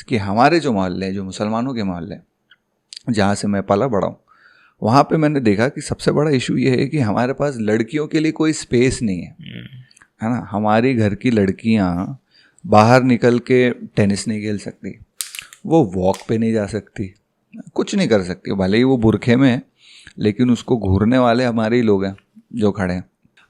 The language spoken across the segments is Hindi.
कि हमारे जो मोहल्ले जो मुसलमानों के मोहल्ले जहाँ से मैं पला बड़ा हूँ, वहाँ पे मैंने देखा कि सबसे बड़ा इशू ये है कि हमारे पास लड़कियों के लिए कोई स्पेस नहीं है ना। हमारी घर की लड़कियाँ बाहर निकल के टेनिस नहीं खेल सकती, वो वॉक पे नहीं जा सकती, कुछ नहीं कर सकती, भले ही वो बुरखे में है, लेकिन उसको घूरने वाले हमारे ही लोग हैं जो खड़े हैं।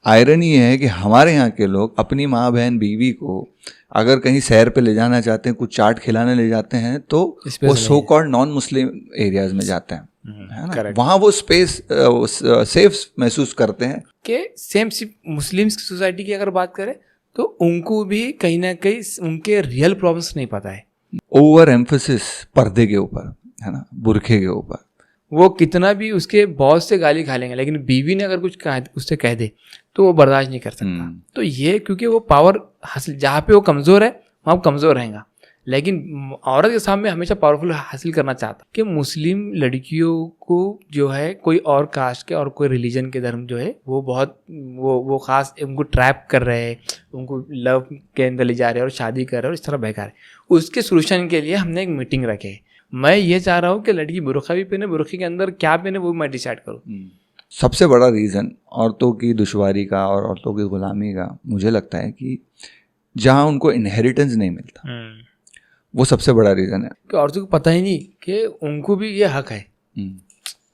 आयरनी ये है कि हमारे यहाँ के लोग अपनी माँ बहन बीवी को अगर कहीं सैर पे ले जाना चाहते हैं, कुछ चाट खिलाने ले जाते हैं, तो वो so called non Muslim areas में जाते हैं, है ना। वहाँ वो स्पेस सेफ महसूस करते हैं। कि सेम मुस्लिम्स की सोसाइटी की अगर बात करें तो उनको भी कहीं ना कहीं उनके रियल प्रॉब्लम्स नहीं पता है। ओवर एम्फोसिस पर्दे के ऊपर, है ना, बुरखे के ऊपर। वो कितना भी उसके बॉस से गाली खा लेंगे, लेकिन बीवी ने अगर कुछ उससे कह दे तो वो बर्दाश्त नहीं कर सकता। तो ये क्योंकि वो पावर हासिल, जहाँ पे वो कमज़ोर है वहाँ कमज़ोर रहेगा, लेकिन औरत के सामने हमेशा पावरफुल हासिल करना चाहता। कि मुस्लिम लड़कियों को जो है कोई और कास्ट के और कोई रिलीजन के धर्म जो है वो बहुत वो खास उनको ट्रैप कर रहे हैं, उनको लव के अंदर ले जा रहे हैं और शादी कर रहे हैं और इस तरह बहका रहे हैं। उसके सोल्यूशन के लिए हमने एक मीटिंग रखे है। मैं ये चाह रहा हूँ कि लड़की बुरखा भी पहने, बुरखे के अंदर क्या पहने वो मैं डिसाइड करूँ। सबसे बड़ा रीज़न औरतों की दुश्वारी का और औरतों की गुलामी का मुझे लगता है कि जहाँ उनको इनहेरिटेंस नहीं मिलता, वो सबसे बड़ा रीज़न है। कि औरतों को पता ही नहीं कि उनको भी ये हक है।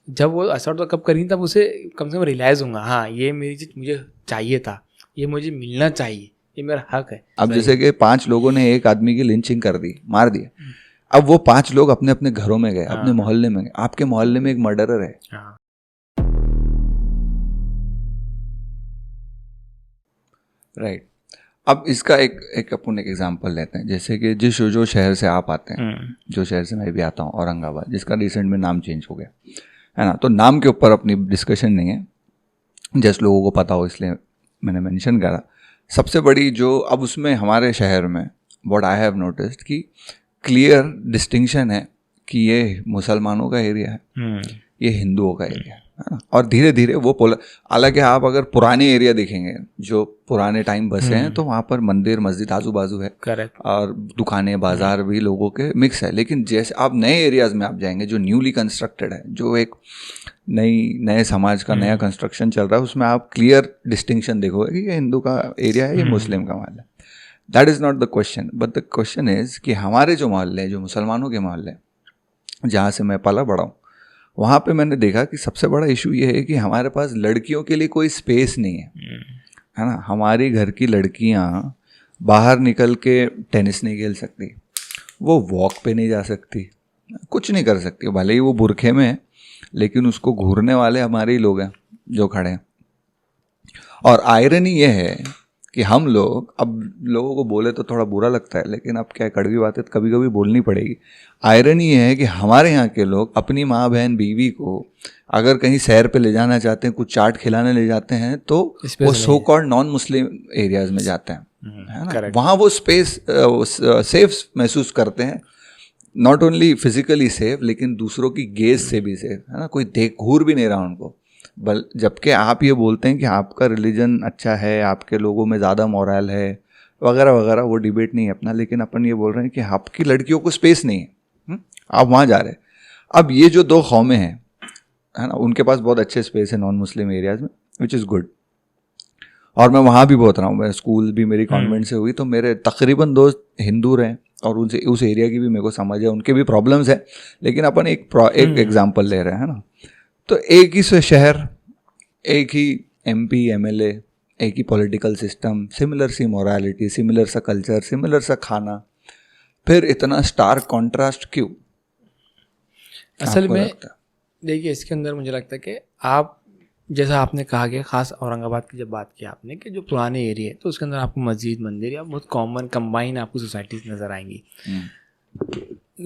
जब वो असर तो कब करेंगी तब उसे कम से कम रियलाइज़ होगा, हाँ ये मेरी चीज़ मुझे चाहिए था, ये मुझे मिलना चाहिए, ये मेरा हक है। अब जैसे कि 5 लोगों ने एक आदमी की लिंचिंग कर दी, मार दिया, अब वो 5 लोग अपने अपने घरों में गए, अपने मोहल्ले में गए। आपके मोहल्ले में एक मर्डरर है, राइट। अब इसका एक अपन एक एग्जांपल लेते हैं। जैसे कि जो शहर से आप आते हैं, जो शहर से मैं भी आता हूँ, औरंगाबाद, जिसका रिसेंट में नाम चेंज हो गया, है ना। तो नाम के ऊपर अपनी डिस्कशन नहीं है, जस्ट लोगों को पता हो इसलिए मैंने मेंशन करा। सबसे बड़ी जो अब उसमें हमारे शहर में व्हाट आई हैव नोटिस्ड कि क्लियर डिस्टिंक्शन है कि ये मुसलमानों का एरिया है, ये हिंदुओं का एरिया है ना। और धीरे धीरे वो हालांकि आप अगर पुराने एरिया देखेंगे, जो पुराने टाइम बसे हैं, तो वहाँ पर मंदिर मस्जिद आजू बाजू है, करेक्ट, और दुकानें बाजार भी लोगों के मिक्स है। लेकिन जैसे आप नए एरियाज में आप जाएंगे जो न्यूली कंस्ट्रक्टेड है, जो एक नए समाज का नया कंस्ट्रक्शन चल रहा है, उसमें आप क्लियर डिस्टिंक्शन देखोगे कि ये हिंदू का एरिया है, ये मुस्लिम का मोहल्ला है। That is not the question, but the question is कि हमारे जो मोहल्ले जो मुसलमानों के मोहल्ले जहाँ से मैं पला बड़ा हूँ, वहाँ पे मैंने देखा कि सबसे बड़ा इशू ये है कि हमारे पास लड़कियों के लिए कोई स्पेस नहीं है ना। हमारी घर की लड़कियाँ बाहर निकल के टेनिस नहीं खेल सकती, वो वॉक पे नहीं जा सकती, कुछ नहीं कर सकती, भले ही वो बुरखे में है, लेकिन उसको घूरने वाले हमारे ही लोग हैं जो खड़े हैं। और आयरनी ये है कि हम लोग, अब लोगों को बोले तो थोड़ा बुरा लगता है, लेकिन अब क्या कड़वी बातें कभी कभी बोलनी पड़ेगी। आयरनी ये है कि हमारे यहाँ के लोग अपनी माँ बहन बीवी को अगर कहीं सैर पे ले जाना चाहते हैं, कुछ चाट खिलाने ले जाते हैं, तो वो so called non Muslim areas में जाते हैं, है ना। वहाँ वो स्पेस सेफ महसूस करते हैं, नॉट ओनली फिजिकली सेफ, लेकिन दूसरों की गेज से भी सेफ, है ना। कोई घूर भी नहीं रहा उनको। जबकि आप ये बोलते हैं कि आपका रिलीजन अच्छा है, आपके लोगों में ज़्यादा मोरल है वगैरह वगैरह, वो डिबेट नहीं है अपना, लेकिन अपन ये बोल रहे हैं कि आपकी लड़कियों को स्पेस नहीं है, आप वहाँ जा रहे हैं। अब ये जो 2 कौमें हैं, है ना, उनके पास बहुत अच्छे स्पेस है नॉन मुस्लिम एरियाज में, विच इज़ गुड। और मैं वहाँ भी बहुत रहा हूँ, मैं स्कूल भी मेरी कॉन्वेंट से हुई, तो मेरे तकरीबन दोस्त हिंदू रहे, और उनसे उस एरिया की भी मेरे को समझ है, उनके भी प्रॉब्लम्स है, लेकिन अपन एक एग्जाम्पल ले रहे हैं ना। तो एक ही शहर, एक ही MP MLA, एक ही पॉलिटिकल सिस्टम, सिमिलर सी मोरालिटी, सिमिलर सा कल्चर, सिमिलर सा खाना, फिर इतना स्टार्क कॉन्ट्रास्ट क्यों? असल में देखिए, इसके अंदर मुझे लगता है कि आप जैसा आपने कहा कि ख़ास औरंगाबाद की जब बात की आपने कि जो पुराने एरिया है, तो उसके अंदर आपको मस्जिद मंदिर या बहुत कॉमन कंबाइन आपको सोसाइटीज़ नज़र आएंगी।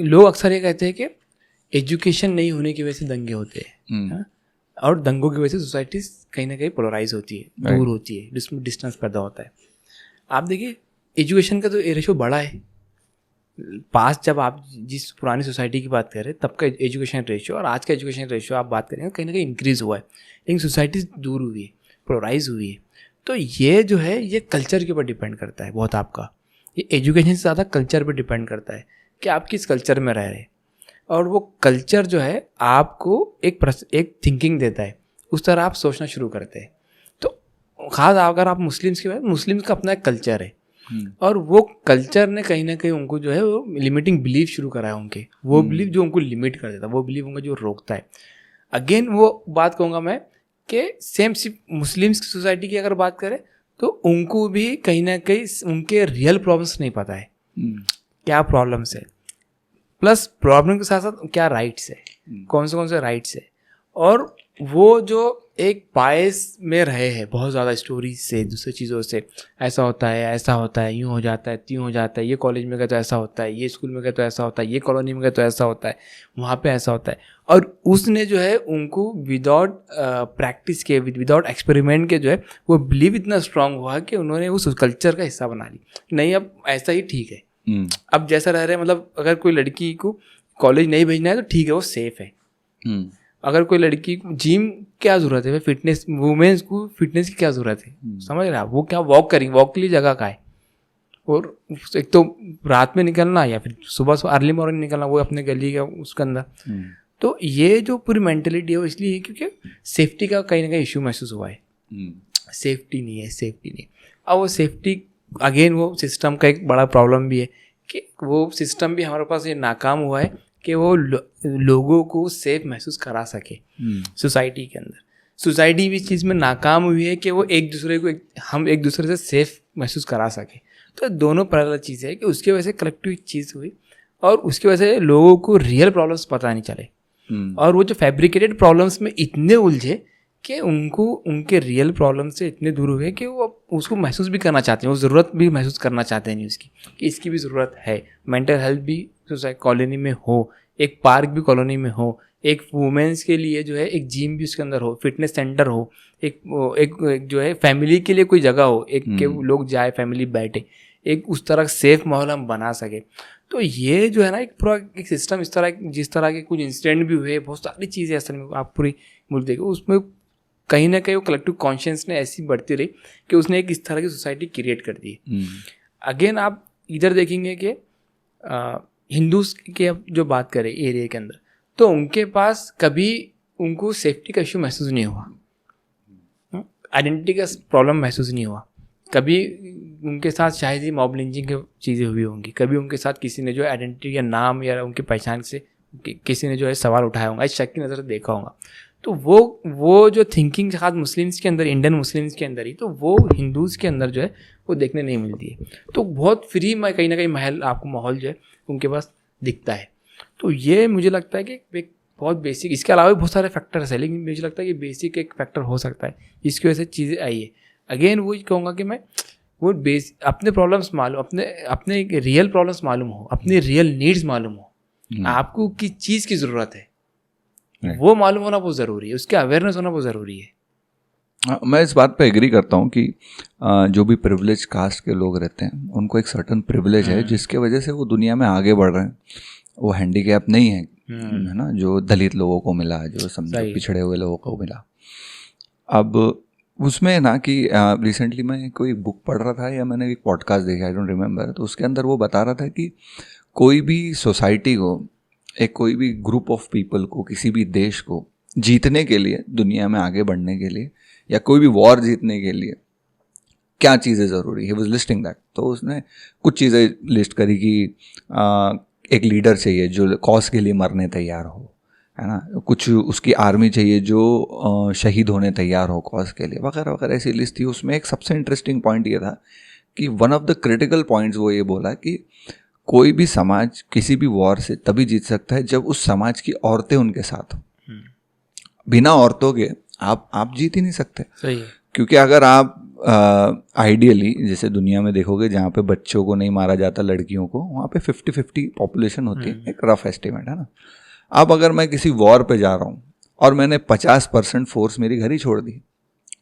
लोग अक्सर ये कहते हैं कि एजुकेशन नहीं होने की वजह से दंगे होते हैं, और दंगों की वजह से सोसाइटीज़ कहीं ना कहीं पोलराइज होती है, दूर होती है, जिसमें डिस्टेंस पैदा होता है। आप देखिए, एजुकेशन का तो रेशो बड़ा है। पास जब आप जिस पुरानी सोसाइटी की बात कर रहे हैं तब का एजुकेशन रेशियो और आज का एजुकेशन रेशियो आप बात करेंगे, कहीं ना कहीं इंक्रीज़ हुआ है, लेकिन सोसाइटीज़ दूर हुई है, पोलराइज हुई है। तो ये जो है ये कल्चर के ऊपर डिपेंड करता है बहुत आपका, ये एजुकेशन से ज़्यादा कल्चर पर डिपेंड करता है कि आप किस कल्चर में रह रहे हैं, और वो कल्चर जो है आपको एक थिंकिंग देता है, उस तरह आप सोचना शुरू करते हैं। तो खास अगर आप मुस्लिम्स की बात, मुस्लिम्स का अपना एक कल्चर है, और वो कल्चर ने कहीं ना कहीं उनको जो है वो लिमिटिंग बिलीफ शुरू करा है उनके, वो बिलीफ जो उनको लिमिट कर देता है, वो बिलीफ उनको जो रोकता है। अगेन वो बात कहूँगा मैं कि सेम सिर्फ मुस्लिम्स की सोसाइटी की अगर बात करें तो उनको भी कहीं ना कहीं उनके रियल प्रॉब्लम्स नहीं पता है, क्या प्रॉब्लम्स है, प्लस प्रॉब्लम के साथ साथ क्या राइट्स है, कौन से राइट्स है। और वो जो एक बायस में रहे हैं बहुत ज़्यादा स्टोरीज से, दूसरी चीज़ों से, ऐसा होता है, यूँ हो जाता है, त्यों हो जाता है, ये कॉलेज में गए तो ऐसा होता है, ये स्कूल में गए तो ऐसा होता है, ये कॉलोनी में गए तो ऐसा होता है, वहाँ पे ऐसा होता है। और उसने जो है उनको विदाउट प्रैक्टिस के, विदाउट एक्सपेरिमेंट के जो है वो बिलीव इतना स्ट्रांग हुआ कि उन्होंने उस कल्चर का हिस्सा बना ली, नहीं अब ऐसा ही ठीक है, अब जैसा रह रहे हैं, मतलब अगर कोई लड़की को कॉलेज नहीं भेजना है तो ठीक है, वो सेफ है। अगर कोई लड़की को जिम क्या ज़रूरत है, फिटनेस, वुमेन्स को फिटनेस की क्या ज़रूरत है, समझ रहे हैं आप, वो क्या वॉक करेंगे, वॉक के लिए जगह का है, और एक तो रात में निकलना या फिर सुबह अर्ली मॉर्निंग निकलना, वो अपने गली का उसके अंदर। तो ये जो पूरी मेंटेलिटी है वो इसलिए है क्योंकि सेफ्टी का कहीं ना कहीं इशू महसूस हुआ है, सेफ्टी नहीं है। अब वो सेफ्टी अगेन वो सिस्टम का एक बड़ा प्रॉब्लम भी है कि वो सिस्टम भी हमारे पास ये नाकाम हुआ है कि वो लोगों को सेफ महसूस करा सके सोसाइटी के अंदर। सोसाइटी भी इस चीज़ में नाकाम हुई है कि वो एक दूसरे को हम एक दूसरे से सेफ महसूस करा सके। तो दोनों पैरेलल चीज़ है कि उसकी वजह से कलेक्टिव चीज़ हुई और उसकी वजह से लोगों को रियल प्रॉब्लम्स पता नहीं चले, और वो जो फैब्रिकेटेड प्रॉब्लम्स में इतने उलझे कि उनको उनके रियल प्रॉब्लम से इतने दूर हुए कि वो उसको महसूस भी करना चाहते हैं, वो ज़रूरत भी महसूस करना चाहते हैं नहीं उसकी, कि इसकी भी ज़रूरत है, मेंटल हेल्थ भी सोसाइटी कॉलोनी में हो, एक पार्क भी कॉलोनी में हो, एक वुमेन्स के लिए जो है एक जिम भी उसके अंदर हो, फिटनेस सेंटर हो, एक जो है फैमिली के लिए कोई जगह हो, एक के लोग जाए, फैमिली बैठे, एक उस तरह सेफ माहौल हम बना सके। तो ये जो है ना एक पूरा एक सिस्टम, इस तरह जिस तरह के कुछ इंसिडेंट भी हुए, बहुत सारी चीज़ें असल में आप पूरी मुल्क देखो, उसमें कहीं ना कहीं वो कलेक्टिव कॉन्शियस ने ऐसी बढ़ती रही कि उसने एक इस तरह की सोसाइटी क्रिएट कर दी। अगेन आप इधर देखेंगे कि हिंदूज की अब जो बात करें एरिया के अंदर, तो उनके पास कभी उनको सेफ्टी का इशू महसूस नहीं हुआ, आइडेंटिटी का प्रॉब्लम महसूस नहीं हुआ, कभी उनके साथ शायद ही मॉब लिंचिंग की चीज़ें हुई होंगी, कभी उनके साथ किसी ने जो आइडेंटिटी या नाम या उनकी पहचान से किसी ने जो है सवाल उठाया होगा, इस शक की नज़र से देखा होगा। तो वो जो थिंकिंग खास मुस्लिम्स के अंदर, इंडियन मुस्लिम्स के अंदर ही, तो वो हिंदूज़ के अंदर जो है वो देखने नहीं मिलती है। तो बहुत फ्री में कहीं ना कहीं आपको माहौल जो है उनके पास दिखता है। तो ये मुझे लगता है कि एक बहुत बेसिक, इसके अलावा भी बहुत सारे फैक्टर्स है, लेकिन मुझे लगता है कि बेसिक एक फैक्टर हो सकता है जिसकी वजह से चीज़ें आई है। अगेन वो कहूँगा कि मैं वो अपने प्रॉब्लम्स मालूम, अपने रियल प्रॉब्लम्स मालूम हो, अपनी रियल नीड्स मालूम हो, आपको किस चीज़ की ज़रूरत है वो मालूम होना बहुत ज़रूरी है, उसके अवेयरनेस होना बहुत ज़रूरी है। मैं इस बात पे एग्री करता हूँ कि जो भी प्रिविलेज कास्ट के लोग रहते हैं उनको एक सर्टन प्रिविलेज है जिसके वजह से वो दुनिया में आगे बढ़ रहे हैं। वो हैंडीकैप नहीं है, है ना, जो दलित लोगों को मिला, जो समझो पिछड़े हुए लोगों को मिला। अब उसमें ना कि रिसेंटली मैं कोई बुक पढ़ रहा था या मैंने एक पॉडकास्ट देखा, आई डोंट रिमेम्बर, तो उसके अंदर वो बता रहा था कि कोई भी सोसाइटी को, एक कोई भी ग्रुप ऑफ पीपल को, किसी भी देश को जीतने के लिए, दुनिया में आगे बढ़ने के लिए, या कोई भी वॉर जीतने के लिए क्या चीज़ें ज़रूरी है, ही वाज लिस्टिंग दैट। तो उसने कुछ चीज़ें लिस्ट करी कि एक लीडर चाहिए जो कॉज के लिए मरने तैयार हो, है ना, कुछ उसकी आर्मी चाहिए जो शहीद होने तैयार हो कॉज के लिए, वगैरह वगैरह ऐसी लिस्ट थी। उसमें एक सबसे इंटरेस्टिंग पॉइंट ये था कि one of the critical points वो ये बोला कि कोई भी समाज किसी भी वॉर से तभी जीत सकता है जब उस समाज की औरतें उनके साथ हो। बिना औरतों के आप जीत ही नहीं सकते। सही है। क्योंकि अगर आप आइडियली जैसे दुनिया में देखोगे जहाँ पे बच्चों को नहीं मारा जाता, लड़कियों को, वहाँ पे 50-50 पॉपुलेशन होती है, एक रफ एस्टिमेट है ना। अब अगर मैं किसी वॉर पे जा रहा हूँ और मैंने 50% फोर्स मेरी घर ही छोड़ दी,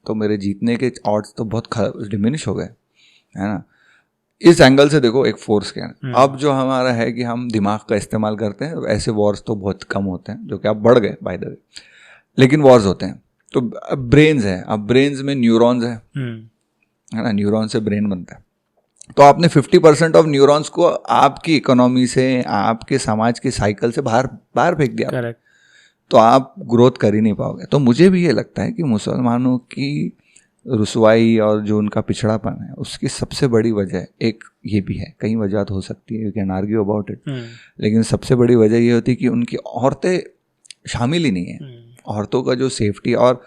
तो मेरे जीतने के ऑड्स तो बहुत डिमिनिश हो गए, है ना। इस एंगल से देखो एक फोर्स क्या है। अब जो हमारा है कि हम दिमाग का इस्तेमाल करते हैं, ऐसे वॉर्स तो बहुत कम होते हैं, जो कि अब बढ़ गए बाय द वे, लेकिन वॉर्स होते हैं। तो ब्रेन्स है, अब ब्रेन्स में न्यूरॉन्स है ना, न्यूरॉन से ब्रेन बनता है। तो आपने 50% ऑफ न्यूरॉन्स को आपकी इकोनॉमी से, आपके समाज के साइकिल से बाहर फेंक दिया। करेक्ट। तो आप ग्रोथ कर ही नहीं पाओगे। तो मुझे भी ये लगता है कि मुसलमानों की रुसवाई और जो उनका पिछड़ापन है उसकी सबसे बड़ी वजह एक ये भी है, कई वजह हो सकती है, you can argue about it, लेकिन सबसे बड़ी वजह ये होती है कि उनकी औरतें शामिल ही नहीं है। औरतों का जो सेफ्टी और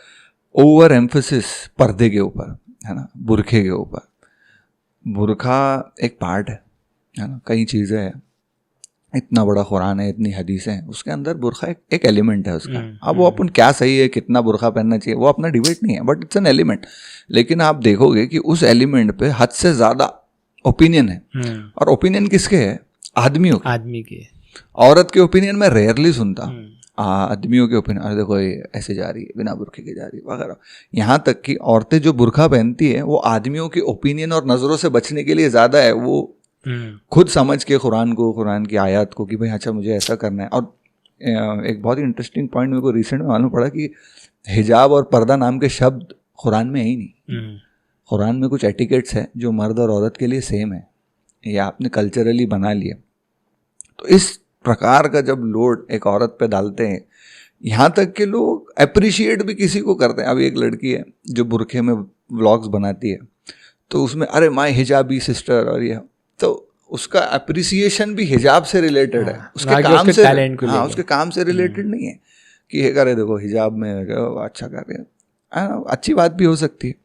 ओवर एम्फोसिस पर्दे के ऊपर है ना, बुरखे के ऊपर। बुरखा एक पार्ट है ना, कई चीज़ें हैं, इतना बड़ा कुरान है, इतनी हदीसें हैं, उसके अंदर बुरखा एक एलिमेंट है उसका। अब वो अपन क्या सही है, कितना बुरखा पहनना चाहिए, वो अपना डिबेट नहीं है, बट इट्स एन एलिमेंट। लेकिन आप देखोगे कि उस एलिमेंट पे हद से ज़्यादा ओपिनियन है, और ओपिनियन किसके है? आदमियों के। आदमी के। औरत के ओपिनियन मैं रेयरली सुनता, आदमियों के ओपिनियन, अरे देखो ये ऐसे जा रही है, बिना बुरखे के जा रही है वगैरह। यहाँ तक कि औरतें जो बुरखा पहनती है वो आदमियों के ओपिनियन और नज़रों से बचने के लिए ज़्यादा है। वो खुद समझ के कुरान की आयत को कि भाई अच्छा मुझे ऐसा करना है। और एक बहुत ही इंटरेस्टिंग पॉइंट मेरे को रिसेंट में मालूम पड़ा कि हिजाब और पर्दा नाम के शब्द कुरान में है ही नहीं। कुरान में कुछ एटिकेट्स है जो मर्द और औरत के लिए सेम है, ये आपने कल्चरली बना लिया। तो इस प्रकार का जब लोड एक औरत पे डालते हैं, यहाँ तक कि लोग अप्रिशिएट भी किसी को करते हैं। अभी एक लड़की है जो बुरखे में व्लॉग्स बनाती है, तो उसमें अरे माय हिजाबी सिस्टर, और ये तो उसका अप्रिसिएशन भी हिजाब से रिलेटेड है, उसके काम से, हाँ उसके काम से रिलेटेड नहीं है कि ये करे देखो हिजाब में अच्छा कर रहे हैं, अच्छी बात भी हो सकती है।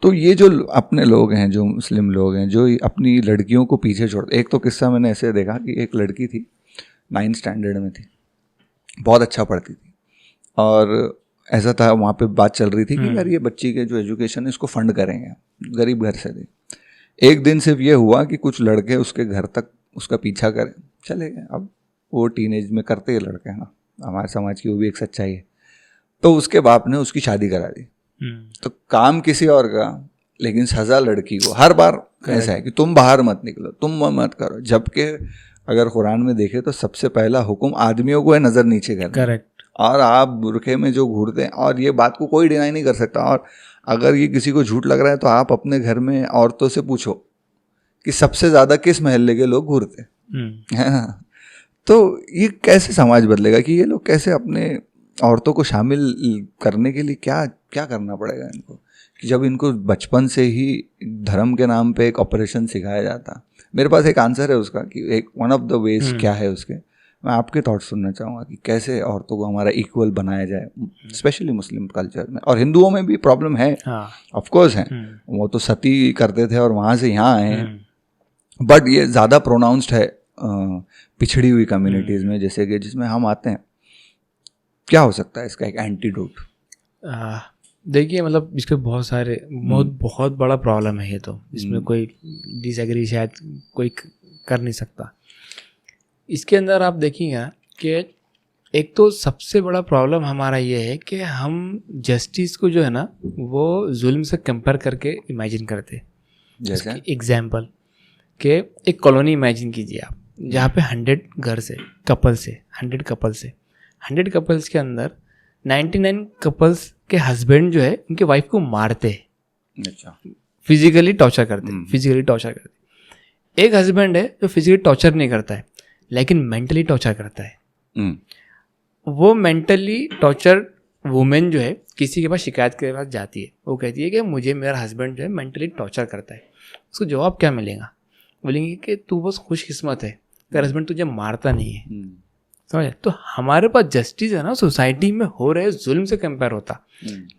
तो ये जो अपने लोग हैं, जो मुस्लिम लोग हैं, जो अपनी लड़कियों को पीछे छोड़ते। एक तो किस्सा मैंने ऐसे देखा कि एक लड़की थी, 9th स्टैंडर्ड में थी, बहुत अच्छा पढ़ती थी, और ऐसा था वहाँ पे बात चल रही थी कि यार ये बच्ची के जो एजुकेशन है इसको फंड करेंगे, गरीब घर से थे। एक दिन सिर्फ ये हुआ कि कुछ लड़के उसके घर तक उसका पीछा करें, चले गए। अब वो टीनेज में करते हैं लड़के, है ना, हमारे समाज की वो भी एक सच्चाई है। तो उसके बाप ने उसकी शादी करा दी। तो काम किसी और का, लेकिन सजा लड़की को। हर बार ऐसा है कि तुम बाहर मत निकलो, तुम मत करो, जबकि अगर कुरान में देखे तो सबसे पहला हुक्म आदमियों को है नज़र नीचे करना। करेक्ट। और आप बुरखे में जो घूरते हैं, और ये बात को कोई डिनाई नहीं कर सकता। और अगर ये किसी को झूठ लग रहा है तो आप अपने घर में औरतों से पूछो कि सबसे ज़्यादा किस महल्ले के लोग घूरते हैं ना। तो ये कैसे समाज बदलेगा कि ये लोग कैसे अपने औरतों को शामिल करने के लिए क्या क्या करना पड़ेगा इनको, कि जब इनको बचपन से ही धर्म के नाम पे एक ऑपरेशन सिखाया जाता। मेरे पास एक आंसर है उसका कि एक वन ऑफ द वेज क्या है उसके। मैं आपके थॉट सुनना चाहूँगा कि कैसे औरतों को हमारा इक्वल बनाया जाए, स्पेशली मुस्लिम कल्चर में। और हिंदुओं में भी प्रॉब्लम है, ऑफ कोर्स है, वो तो सती करते थे और वहाँ से यहाँ आए हैं, बट ये ज़्यादा प्रोनाउंस्ड है पिछड़ी हुई कम्युनिटीज़ में, जैसे कि जिसमें हम आते हैं। क्या हो सकता है इसका एक एंटीडोट? देखिए मतलब इसके बहुत सारे बहुत बड़ा प्रॉब्लम है ये, तो इसमें कोई डिसएग्री शायद कोई कर नहीं सकता। इसके अंदर आप देखिएगा कि एक तो सबसे बड़ा प्रॉब्लम हमारा ये है कि हम जस्टिस को जो है ना वो जुल्म से कंपेयर करके इमेजिन करते। जैसे एग्जाम्पल कि एक कॉलोनी इमेजिन कीजिए आप, जहाँ पे 100 घर से 100 कपल्स के अंदर 99 कपल्स के हस्बैंड जो है उनके वाइफ को मारते हैं। अच्छा। फिजिकली टॉर्चर करते। एक हस्बैंड है जो फिजिकली टॉर्चर नहीं करता है लेकिन मेंटली टॉर्चर करता है। वो मेंटली टॉर्चर वुमेन जो है किसी के पास शिकायत के पास जाती है, वो कहती है कि मुझे मेरा हस्बैंड जो है मेंटली टॉर्चर करता है। उसको जवाब क्या मिलेगा? बोलेंगे कि तू बस खुशकिस्मत है, तेरा हस्बैंड तुझे मारता नहीं है। समझे? तो हमारे पास जस्टिस है ना सोसाइटी में हो रहे जुल्म से कंपेयर होता,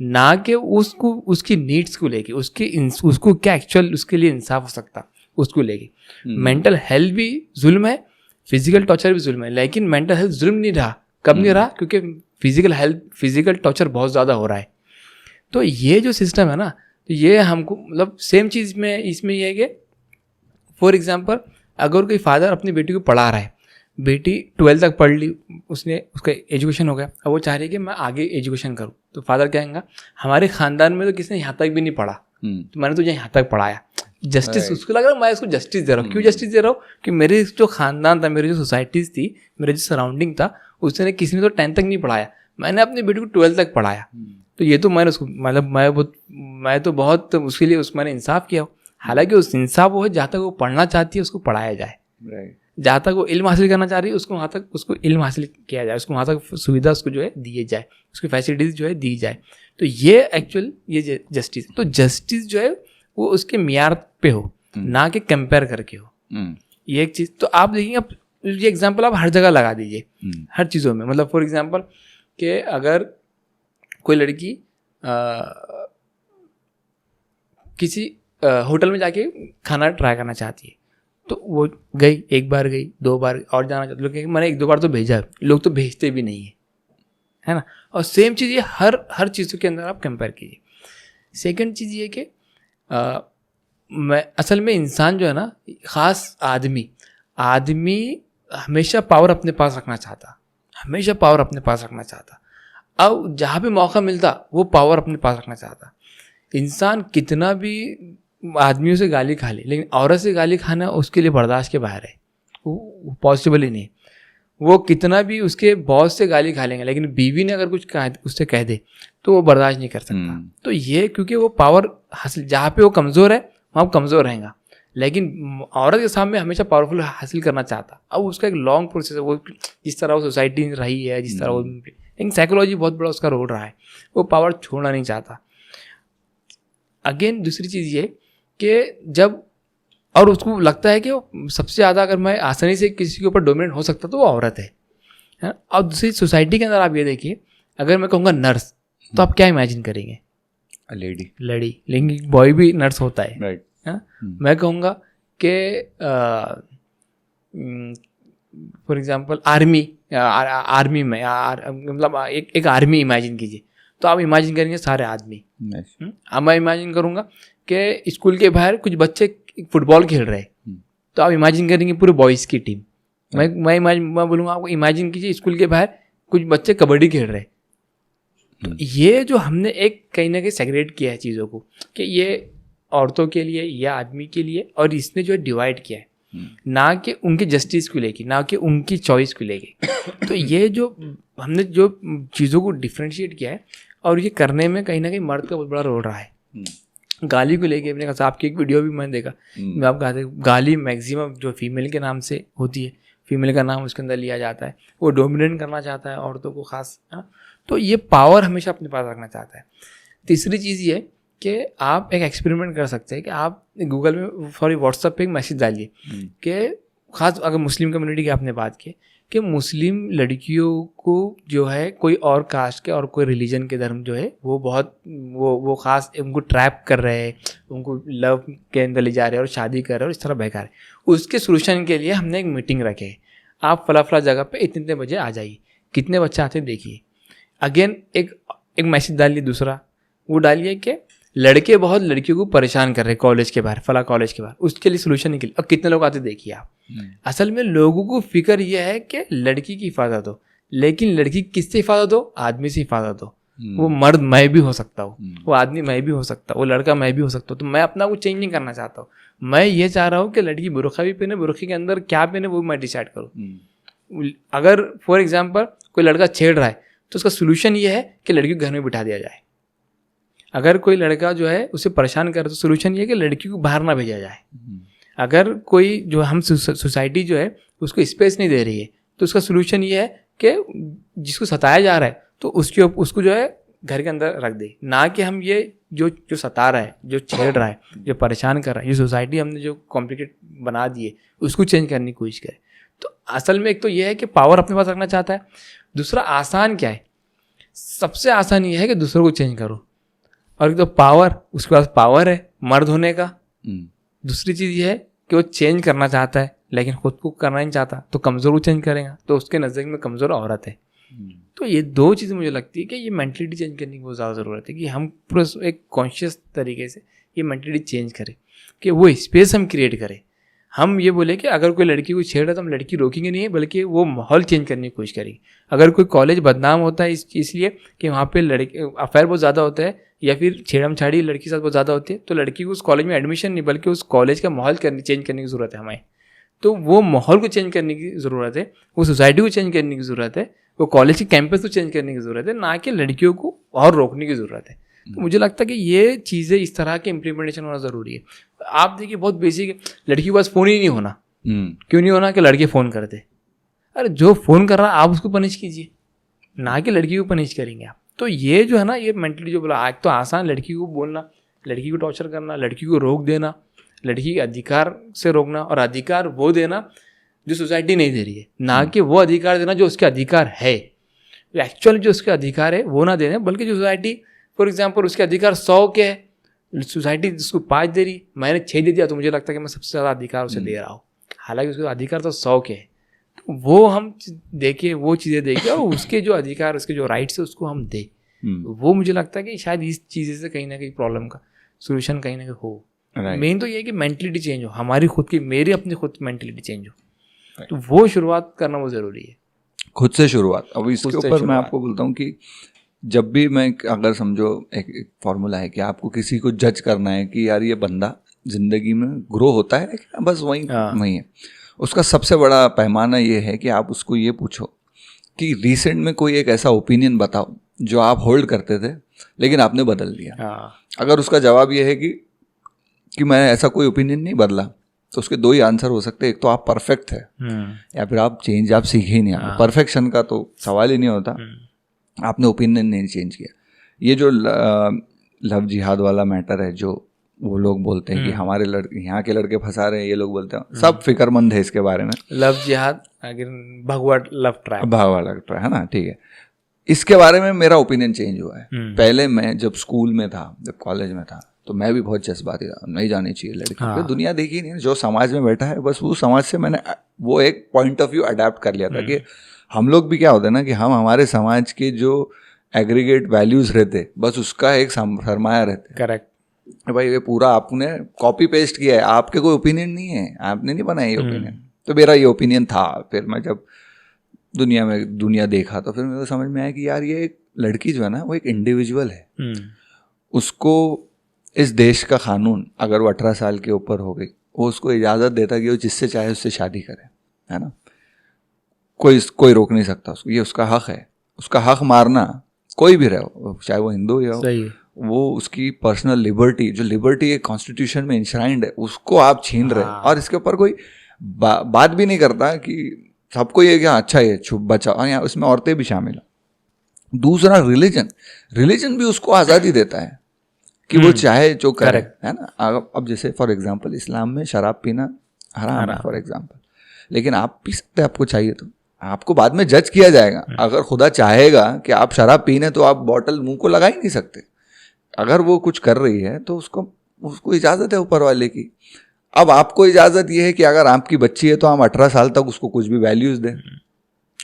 ना कि उसको उसकी नीड्स को लेके, उसको क्या एक्चुअल उसके लिए इंसाफ हो सकता उसको लेके। मेंटल हेल्थ भी जुल्म है, फिजिकल टॉर्चर भी जुल्म है, लेकिन मेंटल हेल्थ जुल्म नहीं रहा। कब नहीं रहा? क्योंकि फिजिकल टॉर्चर बहुत ज़्यादा हो रहा है। तो ये जो सिस्टम है ना, तो ये हमको मतलब सेम चीज़ में इसमें ये है कि फॉर एग्जांपल अगर कोई फादर अपनी बेटी को पढ़ा रहा है, बेटी 12th तक पढ़ ली, उसका एजुकेशन हो गया, अब वो चाह रही है कि मैं आगे एजुकेशन करूँ, तो फादर कहेंगे हमारे ख़ानदान में तो किसी ने यहाँ तक भी नहीं पढ़ा, तो मैंने तुझे यहाँ तक पढ़ाया। जस्टिस उसको लग रहा है मैं इसको जस्टिस दे रहा हूँ। क्यों जस्टिस दे रहा हूँ? कि मेरे जो ख़ानदान था, मेरी जो सोसाइटीज़ थी, मेरा जो सराउंडिंग था, उसने किसी ने तो 10th तक नहीं पढ़ाया, मैंने अपनी बेटी को 12th तक पढ़ाया। तो ये तो मैंने उसको मतलब मैं तो बहुत उसके लिए मैंने इंसाफ किया। हालांकि उस इंसाफ वो है जहाँ तक वो पढ़ना चाहती है उसको पढ़ाया जाए, जहाँ तक वो इल्म हासिल करना चाह रही है उसको वहाँ तक उसको इल्म हासिल किया जाए, उसको वहाँ तक सुविधा उसको जो है दिए जाए, उसकी फैसिलिटीज़ जो है दी जाए। तो ये एक्चुअल ये जस्टिस, तो जस्टिस जो है वो उसके मियार पे हो, ना कि कंपेयर करके हो। ये एक चीज़। तो आप देखेंगे, अब ये एग्जांपल आप हर जगह लगा दीजिए, हर चीज़ों में। मतलब फॉर एग्जांपल कि अगर कोई लड़की किसी होटल में जाके खाना ट्राई करना चाहती है, तो वो गई, एक बार गई, 2 बार और जाना चाहती, लोग मैंने 1-2 बार तो भेजा, लोग तो भेजते भी नहीं है ना। और सेम चीज़ ये हर चीज़ों के अंदर आप कंपेयर कीजिए। सेकंड चीज़ ये कि मैं असल में इंसान जो है ना, ख़ास आदमी हमेशा पावर अपने पास रखना चाहता, हमेशा पावर अपने पास रखना चाहता। अब जहाँ भी मौका मिलता वो पावर अपने पास रखना चाहता। इंसान कितना भी आदमियों से गाली खा ले, लेकिन औरत से गाली खाना उसके लिए बर्दाश्त के बाहर है, वो पॉसिबल ही नहीं। वो कितना भी उसके बॉस से गाली खा लेंगे, लेकिन बीवी ने अगर कुछ उससे कह दे तो वो बर्दाश्त नहीं कर सकता। तो ये क्योंकि वो पावर हासिल, जहाँ पे वो कमज़ोर है वहाँ कमज़ोर रहेगा, लेकिन औरत के सामने हमेशा पावरफुल हासिल करना चाहता। अब उसका एक लॉन्ग प्रोसेस है, वो जिस तरह वो सोसाइटी रही है, जिस तरह वो, लेकिन साइकोलॉजी बहुत बड़ा उसका रोल रहा है, वो पावर छोड़ना नहीं चाहता। अगेन दूसरी चीज़ ये कि जब, और उसको लगता है कि वो सबसे ज़्यादा अगर मैं आसानी से किसी के ऊपर डोमिनेट हो सकता तो वो औरत है ना। और दूसरी सोसाइटी के अंदर आप ये देखिए, अगर मैं कहूँगा नर्स, तो आप क्या इमेजिन करेंगे? लेडी, लेकिन बॉय भी नर्स होता है, राइट। मैं कहूँगा कि फॉर एग्जांपल आर्मी में मतलब एक आर्मी इमेजिन कीजिए, तो आप इमेजिन करेंगे सारे आदमी। अब मैं इमेजिन करूँगा कि स्कूल के बाहर कुछ बच्चे फुटबॉल खेल रहे हैं, तो आप इमेजिन करेंगे पूरे बॉयज़ की टीम। मैं बोलूँगा आपको, इमेजिन कीजिए स्कूल के बाहर कुछ बच्चे कबड्डी खेल रहे हैं। तो ये जो हमने एक कहीं ना कहीं सेग्रेगेट किया है चीज़ों को, कि ये औरतों के लिए, या आदमी के लिए, और इसने जो है डिवाइड किया है, ना कि उनके जस्टिस को लेके, ना कि उनकी चॉइस को लेके। तो ये जो हमने जो चीज़ों को डिफ्रेंशिएट किया है, और ये करने में कहीं ना कहीं मर्द का बहुत बड़ा रोल रहा है। गाली को लेके अपने कहा, आपकी एक वीडियो भी मैंने देखा, मैं आप कहते गाली मैक्सिमम जो फीमेल के नाम से होती है, फीमेल का नाम उसके अंदर लिया जाता है, वो डोमिनेट करना चाहता है औरतों को खास। तो ये पावर हमेशा अपने पास रखना चाहता है। तीसरी चीज़ ये कि आप एक एक्सपेरिमेंट कर सकते हैं कि आप गूगल में सॉरी व्हाट्सएप पे एक मैसेज डालिए कि खास अगर मुस्लिम कम्युनिटी की आपने बात की कि मुस्लिम लड़कियों को जो है कोई और कास्ट के और कोई रिलीजन के धर्म जो है वो बहुत वो खास उनको ट्रैप कर रहे हैं, उनको लव के अंदर ले जा रहे हैं और शादी कर रहे हैं और इस तरह बहका रहे हैं। उसके सोल्यूशन के लिए हमने एक मीटिंग रखे है, आप फला जगह पे इतने बजे आ जाइए, कितने बच्चे आते देखिए। अगेन एक मैसेज डालिए, दूसरा वो डालिए कि लड़के बहुत लड़कियों को परेशान कर रहे हैं कॉलेज के बाहर, फला कॉलेज के बाहर, उसके लिए सोल्यूशन निकले और कितने लोग आते देखिए आप। असल में लोगों को फिक्र यह है कि लड़की की हिफाजत हो, लेकिन लड़की किससे हिफाजत हो? आदमी से हिफाजत हो। वो मर्द मैं भी हो सकता हूँ, वो आदमी मैं भी हो सकता हूँ, वो लड़का मैं भी हो सकता हूँ। तो मैं अपना कुछ चेंज नहीं करना चाहता हूँ, मैं ये चाह रहा हूँ कि लड़की बुरखा भी पहने, बुरखे के अंदर क्या पहने वो मैं डिसाइड करूँ। अगर फॉर एग्जाम्पल कोई लड़का छेड़ रहा है तो उसका सोल्यूशन ये है कि लड़की को घर में बिठा दिया जाए। अगर कोई लड़का जो है उसे परेशान करे तो सोल्यूशन ये है कि लड़की को बाहर ना भेजा जाए। अगर कोई जो हम सोसाइटी जो है उसको स्पेस नहीं दे रही है तो उसका सोल्यूशन ये है कि जिसको सताया जा रहा है तो उसको जो है घर के अंदर रख दे, ना कि हम ये जो सता रहा है, जो छेड़ रहा है, जो परेशान कर रहा है, ये सोसाइटी हमने जो कॉम्प्लिकेट बना दी है उसको चेंज करने की कोशिश करे। तो असल में एक तो ये है कि पावर अपने पास रखना चाहता है। दूसरा आसान क्या है? सबसे आसान ये है कि दूसरों को चेंज करो। और एक तो पावर, उसके पास पावर है मर्द होने का। दूसरी चीज़ ये है कि वो चेंज करना चाहता है लेकिन खुद को करना नहीं चाहता, तो कमज़ोर वो चेंज करेगा, तो उसके नज़र में कमज़ोर औरत है। तो ये दो चीज़ें मुझे लगती है कि ये मेंटलिटी चेंज करने की बहुत ज़्यादा ज़रूरत है कि हम पूरा एक कॉन्शियस तरीके से ये मेंटलिटी चेंज करें, कि वो स्पेस हम क्रिएट करें। हम ये बोले कि अगर कोई लड़की को छेड़ रहा है तो हम लड़की रोकेंगे नहीं है, बल्कि वो माहौल चेंज करने की कोशिश करेंगे। अगर कोई कॉलेज बदनाम होता है इसलिए कि वहाँ पे लड़के अफेयर बहुत ज़्यादा होता है या फिर छेड़म छाड़ी लड़की के साथ बहुत ज़्यादा होती है, तो लड़की को उस कॉलेज में एडमिशन नहीं, बल्कि उस कॉलेज का माहौल चेंज करने की ज़रूरत है हमें। तो वो माहौल को चेंज करने की ज़रूरत है, वो सोसाइटी को चेंज करने की ज़रूरत है, वो कॉलेज के कैंपस को चेंज करने की ज़रूरत है, ना कि लड़कियों को और रोकने की ज़रूरत है। तो मुझे लगता है कि ये चीज़ें इस तरह के इम्प्लीमेंटेशन होना ज़रूरी है। आप देखिए बहुत बेसिक है, लड़की के पास फ़ोन ही नहीं होना। क्यों नहीं होना? कि लड़के फ़ोन करते। अरे जो फ़ोन कर रहा है आप उसको पनिश कीजिए, ना कि लड़की को पनिश करेंगे आप। तो ये जो है ना, ये मेंटली जो बोला, आज तो आसान लड़की को बोलना, लड़की को टॉर्चर करना, लड़की को रोक देना, लड़की के अधिकार से रोकना, और अधिकार वो देना जो सोसाइटी नहीं दे रही है, ना कि वो अधिकार देना जो उसके अधिकार है। एक्चुअली जो उसके अधिकार है वो ना देना, बल्कि जो सोसाइटी फॉर एग्जाम्पल उसके अधिकार 100 के है, सोसाइटी जिसको 5 दे रही, मैंने 6 दे दिया, तो मुझे लगता है कि मैं सबसे ज़्यादा अधिकार उसे दे रहा हूँ, हालांकि उसके अधिकार तो 100 के है। तो वो हम देखें, वो चीज़ें देखें, और उसके जो अधिकार, उसके जो राइट्स है उसको हम दें। वो मुझे लगता है कि शायद इस चीज़ें से कहीं ना कहीं प्रॉब्लम का सोल्यूशन कहीं ना कहीं हो। मेन तो ये है कि मेंटलिटी चेंज हो, हमारी खुद की, मेरी अपनी खुद मेंटलिटी चेंज हो। तो वो शुरुआत करना वो ज़रूरी है, खुद से शुरुआत। अब इसके ऊपर मैं आपको बोलता हूँ कि जब भी मैं, अगर समझो एक फॉर्मूला है कि आपको किसी को जज करना है कि यार ये बंदा जिंदगी में ग्रो होता है क्या, बस वही है। उसका सबसे बड़ा पैमाना ये है कि आप उसको ये पूछो कि रिसेंट में कोई एक ऐसा ओपिनियन बताओ जो आप होल्ड करते थे लेकिन आपने बदल दिया। अगर उसका जवाब ये है कि मैं ऐसा कोई ओपिनियन नहीं बदला, तो उसके 2 ही आंसर हो सकते हैं। एक तो आप परफेक्ट है, या फिर आप सीखे ही नहीं। परफेक्शन का तो सवाल ही नहीं होता, आपने ओपिनियन नहीं चेंज किया। ये जो लव जिहाद वाला मैटर है, जो वो लोग बोलते हैं कि हमारे लड़के, यहाँ के लड़के फंसा रहे हैं, ये लोग बोलते हैं, सब फिक्रमंद है इसके बारे में। लव जिहाद, भगवा लव ट्रैप है ना, ठीक है। इसके बारे में मेरा ओपिनियन चेंज हुआ है। पहले मैं जब स्कूल में था, जब कॉलेज में था, तो मैं भी बहुत जज्बाती था, नहीं जानी चाहिए लड़की। दुनिया देखी नहीं, जो समाज में बैठा है बस वो समाज से मैंने वो एक पॉइंट ऑफ व्यू अडेप्ट कर लिया था कि हम लोग भी क्या होता है ना, कि हम हमारे समाज के जो एग्रीगेट वैल्यूज रहते, बस उसका एक सरमाया रहते। करेक्ट भाई ये पूरा आपने कॉपी पेस्ट किया है, आपके कोई ओपिनियन नहीं है, आपने नहीं बनाया ये ओपिनियन। तो मेरा ये ओपिनियन था। फिर मैं जब दुनिया देखा तो फिर मेरे को समझ में आया कि यार ये एक लड़की जो है ना, वो एक इंडिविजुअल है। उसको इस देश का कानून, अगर वो 18 साल के ऊपर हो गई, वो उसको इजाज़त देता कि वो जिससे चाहे उससे शादी करे, है ना। कोई रोक नहीं सकता उसको, ये उसका हक है। उसका हक मारना कोई भी रहे, चाहे वो हिंदू या वो उसकी पर्सनल लिबर्टी, जो लिबर्टी एक कॉन्स्टिट्यूशन में इंश्राइंड है, उसको आप छीन रहे। और इसके ऊपर कोई बात भी नहीं करता कि सबको ये क्या अच्छा है छुप बचा, और यहाँ उसमें औरतें भी शामिल हैं। दूसरा रिलीजन भी उसको आज़ादी देता है कि वो चाहे जो करे, है ना। अब जैसे फॉर एग्जांपल इस्लाम में शराब पीना हराम है फॉर एग्जांपल, लेकिन आप पी सकते हैं, आपको चाहिए तो। आपको बाद में जज किया जाएगा। अगर खुदा चाहेगा कि आप शराब पीने, तो आप बॉटल मुंह को लगा ही नहीं सकते। अगर वो कुछ कर रही है तो उसको इजाज़त है ऊपर वाले की। अब आपको इजाज़त ये है कि अगर आपकी बच्ची है तो हम 18 साल तक उसको कुछ भी वैल्यूज़ दें,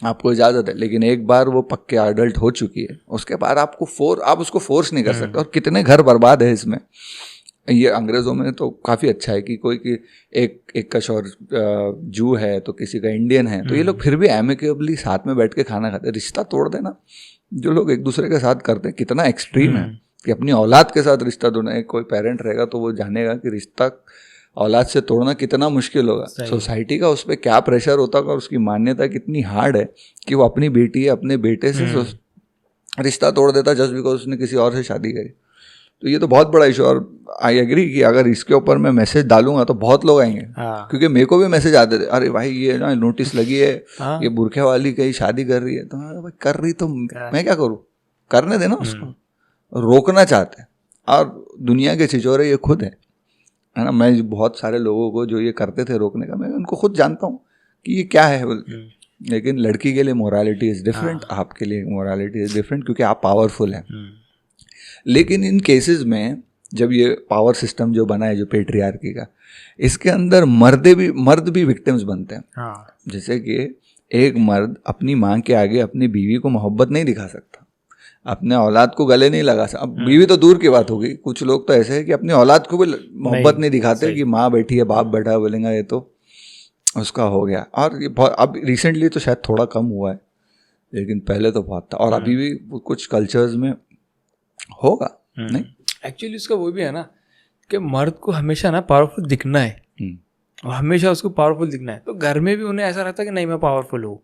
आपको इजाज़त है। लेकिन एक बार वो पक्के अडल्ट हो चुकी है, उसके बाद आप उसको फोर्स नहीं कर सकते। और कितने घर बर्बाद है इसमें। ये अंग्रेज़ों में तो काफ़ी अच्छा है कि कोई की एक कशोर जू है तो किसी का इंडियन है, तो ये लोग फिर भी एमिकेबली साथ में बैठ के खाना खाते हैं। रिश्ता तोड़ देना जो लोग एक दूसरे के साथ करते हैं, कितना एक्सट्रीम है कि अपनी औलाद के साथ रिश्ता तोड़ना। एक कोई पेरेंट रहेगा तो वो जानेगा कि रिश्ता औलाद से तोड़ना कितना मुश्किल होगा। सोसाइटी का उस पर क्या प्रेशर होता होगा, उसकी मान्यता कितनी हार्ड है कि वो अपनी बेटी है अपने बेटे से रिश्ता तोड़ देता जस्ट बिकॉज उसने किसी और से शादी करी। तो ये तो बहुत बड़ा इशू। और आई एग्री कि अगर इसके ऊपर मैं मैसेज डालूंगा तो बहुत लोग आएंगे। क्योंकि मेरे को भी मैसेज आते थे, अरे भाई ये ना नोटिस लगी है, ये बुरखे वाली कहीं शादी कर रही है। तो भाई कर रही तो मैं क्या करूँ, करने देना उसको। रोकना चाहते हैं, और दुनिया के छिचोरे ये खुद है ना। मैं बहुत सारे लोगों को जो ये करते थे रोकने का, मैं उनको खुद जानता हूँ कि ये क्या है बोल के। लेकिन लड़की के लिए मोरालिटी इज़ डिफरेंट, आपके लिए मोरालिटी इज़ डिफरेंट, क्योंकि आप पावरफुल हैं। लेकिन इन केसेस में जब ये पावर सिस्टम जो बना है, जो पेट्रियार्की का, इसके अंदर मर्द भी विक्टिम्स बनते हैं। जैसे कि एक मर्द अपनी माँ के आगे अपनी बीवी को मोहब्बत नहीं दिखा सकता, अपने औलाद को गले नहीं लगा सकता। अब बीवी तो दूर की बात होगी, कुछ लोग तो ऐसे हैं कि अपनी औलाद को भी मोहब्बत नहीं दिखाते कि माँ बैठी है बाप बैठा है, बोलेंगे ये तो उसका हो गया। और ये बहुत अब रिसेंटली तो शायद थोड़ा कम हुआ है, लेकिन पहले तो बहुत था। और अभी भी कुछ कल्चर्स में होगा नहीं। एक्चुअली उसका वो भी है ना कि मर्द को हमेशा ना पावरफुल दिखना है, और हमेशा उसको पावरफुल दिखना है। तो घर में भी उन्हें ऐसा रहता है कि नहीं मैं पावरफुल हूँ,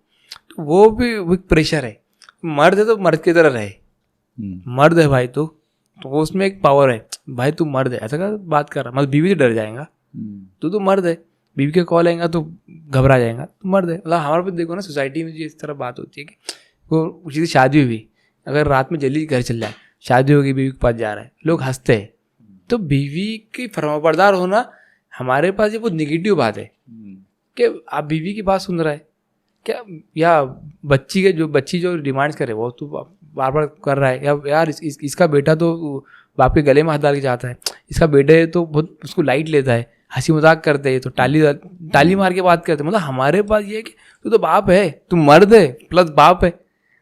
तो वो भी प्रेशर है। मर्द है तो मर्द की तरह रहे, मर्द है भाई तो तो उसमें एक पावर है, भाई तू मर्द है ऐसा कर बात कर रहा, मतलब बीवी से डर जाएगा, तू मर्द है, बीवी के कॉल आएगा तो घबरा जाएगा, तू मर्द है। मतलब हमारे पे देखो ना सोसाइटी में जो इस तरह बात होती है कि वो किसी की शादी हुई, अगर रात में जल्दी घर चल जाए, शादी होगी बीवी के पास जा रहा है, लोग हंसते हैं। तो बीवी की फरमाबरदार होना हमारे पास ये बहुत निगेटिव बात है कि आप बीवी की बात सुन रहा है क्या, या बच्ची जो डिमांड्स करे वो तू बार बार कर रहा है, या यार इसका बेटा तो बाप के गले में हाथ डाल के जाता है, इसका बेटे तो बहुत उसको लाइट लेता है, हंसी मजाक करते हैं तो ताली मार के बात करते हैं। मतलब हमारे पास ये है कि तू तो बाप है, तू मर्द है प्लस बाप है,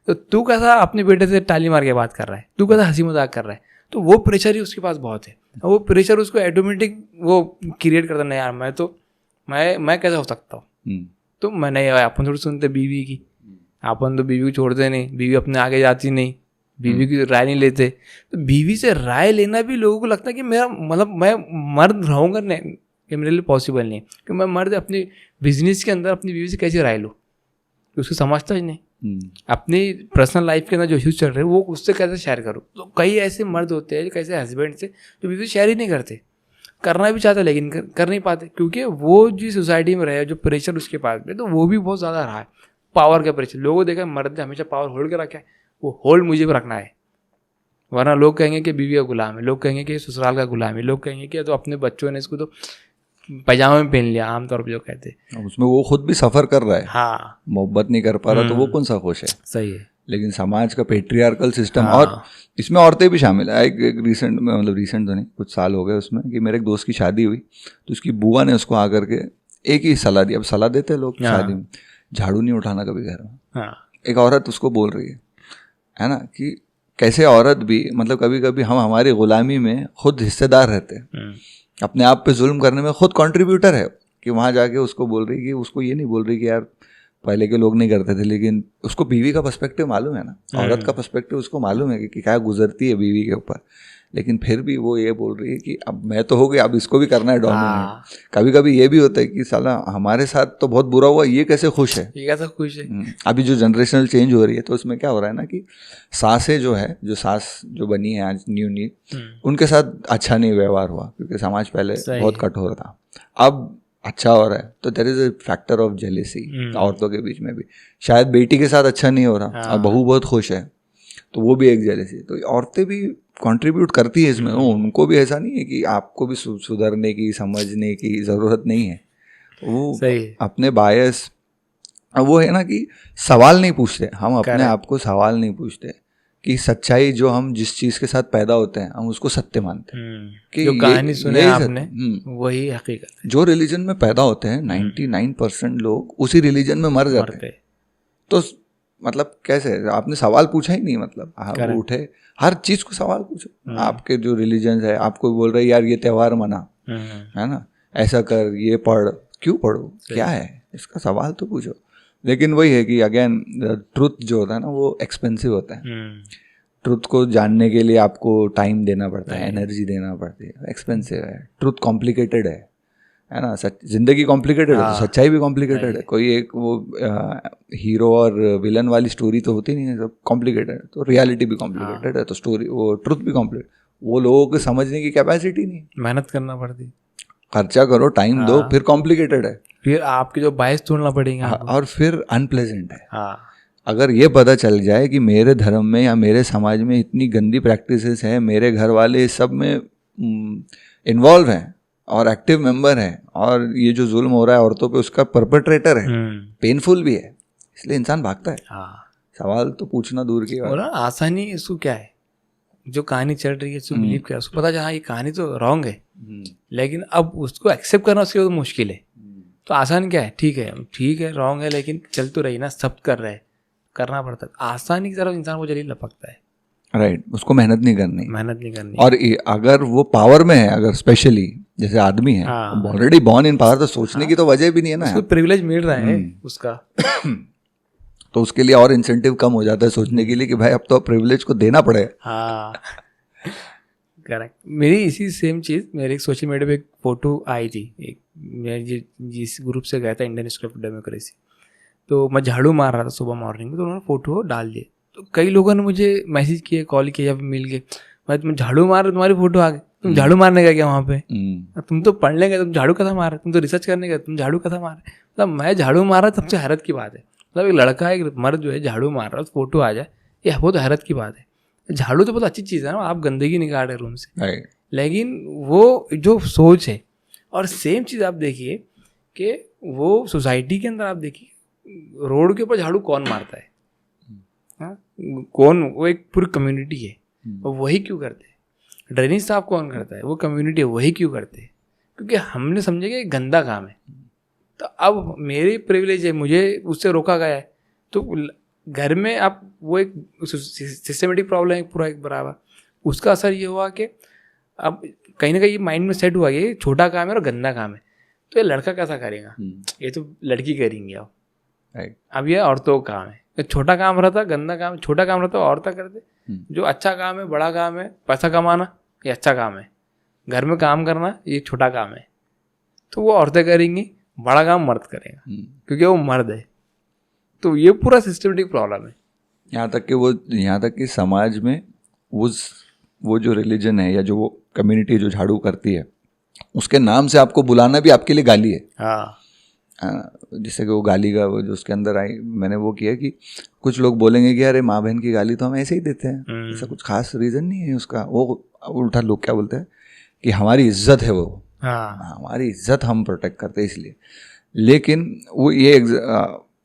तो तू कैसा अपने बेटे से ताली मार के बात कर रहा है, तू कैसा हंसी मजाक कर रहा है। तो वो प्रेशर ही उसके पास बहुत है, वो प्रेशर उसको ऑटोमेटिक वो क्रिएट करता नहीं यार मैं कैसा हो सकता हूँ। तो मैं नहीं, अपन थोड़ी सुनते बीवी की, अपन तो बीवी को छोड़ते नहीं, बीवी अपने आगे जाती नहीं, बीवी की राय नहीं लेते। तो बीवी से राय लेना भी लोगों को लगता है कि मेरा मतलब मैं मर्द रहूँगा नहीं, कि मेरे लिए पॉसिबल नहीं कि मैं मर्द अपनी बिजनेस के अंदर अपनी बीवी से कैसे राय लूँ, उसको समझता ही नहीं। अपनी पर्सनल लाइफ के अंदर जो इश्यूज चल रहे हैं वो उससे कैसे शेयर करूँ। तो कई ऐसे मर्द होते हैं कैसे हस्बैंड से जो बीवी से शेयर ही नहीं करते, करना भी चाहते लेकिन कर नहीं पाते, क्योंकि वो जिस सोसाइटी में रहे जो प्रेशर उसके पास में, तो वो भी बहुत ज़्यादा रहा है, पावर का प्रेशर। लोगों को देखा मर्द ने हमेशा पावर होल्ड कर रखा है, वो होल्ड मुझे भी रखना है, वरना लोग कहेंगे कि बीवी का गुलाम है, लोग कहेंगे कि ससुराल का गुलाम है, लोग कहेंगे कि तो अपने बच्चों ने इसको तो पैजामा में पहन लिया, आमतौर पर जो कहते हैं। उसमें वो खुद भी सफ़र कर रहा है, हाँ, मोहब्बत नहीं कर पा रहा, तो वो कौन सा खुश है। सही है। लेकिन समाज का पेट्रियार्कल सिस्टम, और इसमें औरतें भी शामिल है। एक रिसेंट में, मतलब रिसेंट तो नहीं, कुछ साल हो गए उसमें, कि मेरे एक दोस्त की शादी हुई तो उसकी बुआ ने उसको आकर के एक ही सलाह दी। अब सलाह देते हैं लोग शादी में, झाड़ू नहीं उठाना कभी घर में। एक औरत उसको बोल रही है ना, कि कैसे औरत भी, मतलब कभी कभी हम हमारी गुलामी में खुद हिस्सेदार रहते हैं, अपने आप पे जुल्म करने में खुद कंट्रीब्यूटर है, कि वहाँ जाके उसको बोल रही कि उसको ये नहीं बोल रही कि यार पहले के लोग नहीं करते थे, लेकिन उसको बीवी का पर्सपेक्टिव मालूम है ना, औरत का पर्सपेक्टिव उसको मालूम है कि क्या गुजरती है बीवी के ऊपर, लेकिन फिर भी वो ये बोल रही है कि अब मैं तो हो गई, अब इसको भी करना है डोमिनेट। कभी कभी ये भी होता है कि साला हमारे साथ तो बहुत बुरा हुआ, ये कैसे खुश है, ये कैसे खुश है। अभी जो जनरेशनल चेंज हो रही है तो उसमें क्या हो रहा है ना, कि सासें जो है, जो सास जो बनी है आज न्यू उनके साथ अच्छा नहीं व्यवहार हुआ, क्योंकि समाज पहले बहुत कठोर था, अब अच्छा हो रहा है। तो there is a factor of jealousy औरतों के बीच में भी। शायद बेटी के साथ अच्छा नहीं हो रहा, अब बहू बहुत खुश है, तो वो भी एक जेलेसी। तो औरतें भी कंट्रीब्यूट करती है इसमें, उनको भी ऐसा नहीं है कि आपको भी सुधरने की, समझने की ज़रूरत नहीं है। वो अपने बायस, वो है ना कि सवाल नहीं पूछते, हम अपने आप को सवाल नहीं पूछते कि सच्चाई जो हम जिस चीज के साथ पैदा होते हैं हम उसको सत्य मानते हैं, कि जो कहानी सुने आपने वही हकीकत है। जो रिलीजन में पैदा होते हैं 99% लोग उसी रिलीजन में मर जाते हैं। तो मतलब कैसे, आपने सवाल पूछा ही नहीं, मतलब आप उठे हर चीज को सवाल पूछो। आपके जो रिलीजन है आपको बोल रहे यार ये त्योहार मना, है ना, ऐसा कर, ये पढ़, क्यों पढ़ो, क्या है, इसका सवाल तो पूछो। लेकिन वही है कि अगेन ट्रुथ जो होता है ना वो एक्सपेंसिव होता है। ट्रुथ को जानने के लिए आपको टाइम देना पड़ता है, एनर्जी देना पड़ती है, एक्सपेंसिव है। ट्रुथ कॉम्प्लिकेटेड है ना, जिंदगी कॉम्प्लिकेटेड है तो सच्चाई भी कॉम्प्लिकेटेड है। कोई एक वो हीरो और विलन वाली स्टोरी तो होती नहीं है, सब कॉम्प्लिकेटेड है। तो रियलिटी भी कॉम्प्लिकेटेड है, तो स्टोरी वो ट्रुथ भी कॉम्प्लिकेटेड। वो लोगों को समझने की कैपेसिटी नहीं, मेहनत करना पड़ती, खर्चा करो, टाइम दो, फिर कॉम्प्लिकेटेड है, फिर आपके जो बायस तोड़ना पड़ेगा, और फिर अनप्लेजेंट है। अगर ये पता चल जाए कि मेरे धर्म में या मेरे समाज में इतनी गंदी प्रैक्टिसेस हैं, मेरे घर वाले इस सब में इन्वॉल्व हैं और एक्टिव मेंबर हैं, और ये जो जुल्म हो रहा है औरतों पे उसका परपेट्रेटर है, पेनफुल भी है, इसलिए इंसान भागता है। सवाल तो पूछना दूर की बात। और आसानी इसको क्या है, जो कहानी चल रही है उसको बिलीव किया, उसको पता चला ये कहानी तो रॉन्ग है, लेकिन अब उसको एक्सेप्ट करना उसके लिए मुश्किल है। तो आसान क्या है, ठीक है रॉन्ग है, लेकिन चल तो रही ना, सब कर रहे हैं, करना पड़ता है। आसानी की तरफ इंसान को जल्दी लपकता है, राइट, उसको मेहनत नहीं करनी। और अगर वो पावर में है, अगर स्पेशली जैसे आदमी है ऑलरेडी बॉर्न इन पावर, तो सोचने की तो वजह भी नहीं है ना, उसको प्रिविलेज मिल रहा है उसका तो उसके लिए और इंसेंटिव कम हो जाता है सोचने के लिए कि भाई अब तो प्रिविलेज को देना पड़ेगा। हाँ करेक्ट। मेरी इसी सेम चीज़, मेरे एक सोशल मीडिया पे एक फ़ोटो आई थी, एक मैं जिस ग्रुप से गया था इंडियन इंस्टीट्यूट ऑफ डेमोक्रेसी, तो मैं झाड़ू मार रहा था सुबह मॉर्निंग में, तो उन्होंने फ़ोटो डाल दिए। तो कई लोगों ने मुझे मैसेज किए, कॉल किया, या मिल गए, भाई तुम झाड़ू मार रहे, तुम्हारी फोटो आ गई, तुम झाड़ू मारने गए क्या वहाँ पे? तुम तो पढ़ने गए, तुम झाड़ू कथा मार रहे, तुम तो रिसर्च करने गए, तुम झाड़ू कथा मार रहे। मतलब मैं झाड़ू मार रहा, सबसे हैरत की बात है। मतलब एक लड़का एक मर्द जो है झाड़ू मार रहा है, फोटो आ जाए, ये बहुत हैरत की बात है। झाड़ू तो बहुत अच्छी चीज़ है ना, आप गंदगी निकाल रहे रूम से, लेकिन वो जो सोच है, और सेम चीज़ आप देखिए कि वो सोसाइटी के अंदर आप देखिए रोड के ऊपर झाड़ू कौन मारता है? हाँ, कौन? वो एक पूरी कम्युनिटी है, और वही क्यों करते हैं? ड्रेनेज साफ कौन करता है? वो कम्युनिटी है, वही क्यों करते हैं? क्योंकि हमने समझे कि गंदा काम है। तो अब मेरी प्रिविलेज है, मुझे उससे रोका गया है, तो घर में आप वो एक सिस्टमेटिक प्रॉब्लम है पूरा एक बराबर, उसका असर ये हुआ कि अब कहीं ना कहीं माइंड में सेट हुआ ये छोटा काम है और गंदा काम है, तो ये लड़का कैसा करेगा? ये तो लड़की करेंगी। अब ये औरतों का काम है। छोटा काम रहता, गंदा काम, छोटा काम रहता औरतें करते। जो अच्छा काम है, बड़ा काम है, पैसा कमाना, ये अच्छा काम है। घर में काम करना ये छोटा काम है, तो वो औरतें करेंगी। बड़ा काम मर्द करेगा क्योंकि वो मर्द है। तो ये पूरा सिस्टमेटिक प्रॉब्लम है। यहाँ तक कि समाज में वो जो रिलीजन है या जो वो कम्युनिटी जो झाड़ू करती है, उसके नाम से आपको बुलाना भी आपके लिए गाली है। हाँ, जैसे कि वो गाली का वो जो उसके अंदर आई, मैंने वो किया कि कुछ लोग बोलेंगे कि अरे माँ बहन की गाली तो हम ऐसे ही देते हैं, ऐसा कुछ खास रीज़न नहीं है उसका। वो उल्टा लोग क्या बोलते हैं कि हमारी इज्जत है वो, हमारी इज्जत हम प्रोटेक्ट करते हैं इसलिए। लेकिन वो ये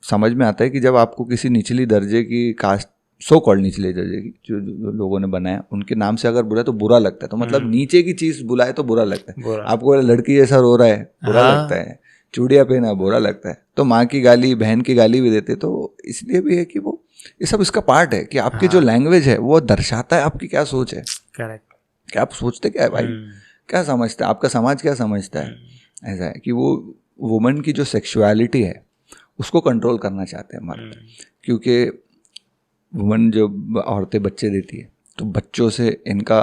समझ में आता है कि जब आपको किसी निचली दर्जे की कास्ट, सो कॉल्ड निचले दर्जे की जो लोगों ने बनाया, उनके नाम से अगर बुलाए तो बुरा लगता है। तो मतलब नीचे की चीज़ बुलाए तो बुरा लगता है। आपको लड़की जैसा रो रहा है बुरा लगता है, चूड़िया पहना बुरा लगता है। तो माँ की गाली, बहन की गाली भी देते। तो इसलिए भी है कि वो ये सब इसका पार्ट है कि आपकी जो लैंग्वेज है वो दर्शाता है आपकी क्या सोच है। करेक्ट। क्या आप सोचते क्या है भाई, क्या समझता है आपका समाज, क्या समझता है। ऐसा है कि वो वुमन की जो सेक्सुअलिटी है उसको कंट्रोल करना चाहते हैं मर्द, क्योंकि वुमन जब औरतें बच्चे देती है तो बच्चों से इनका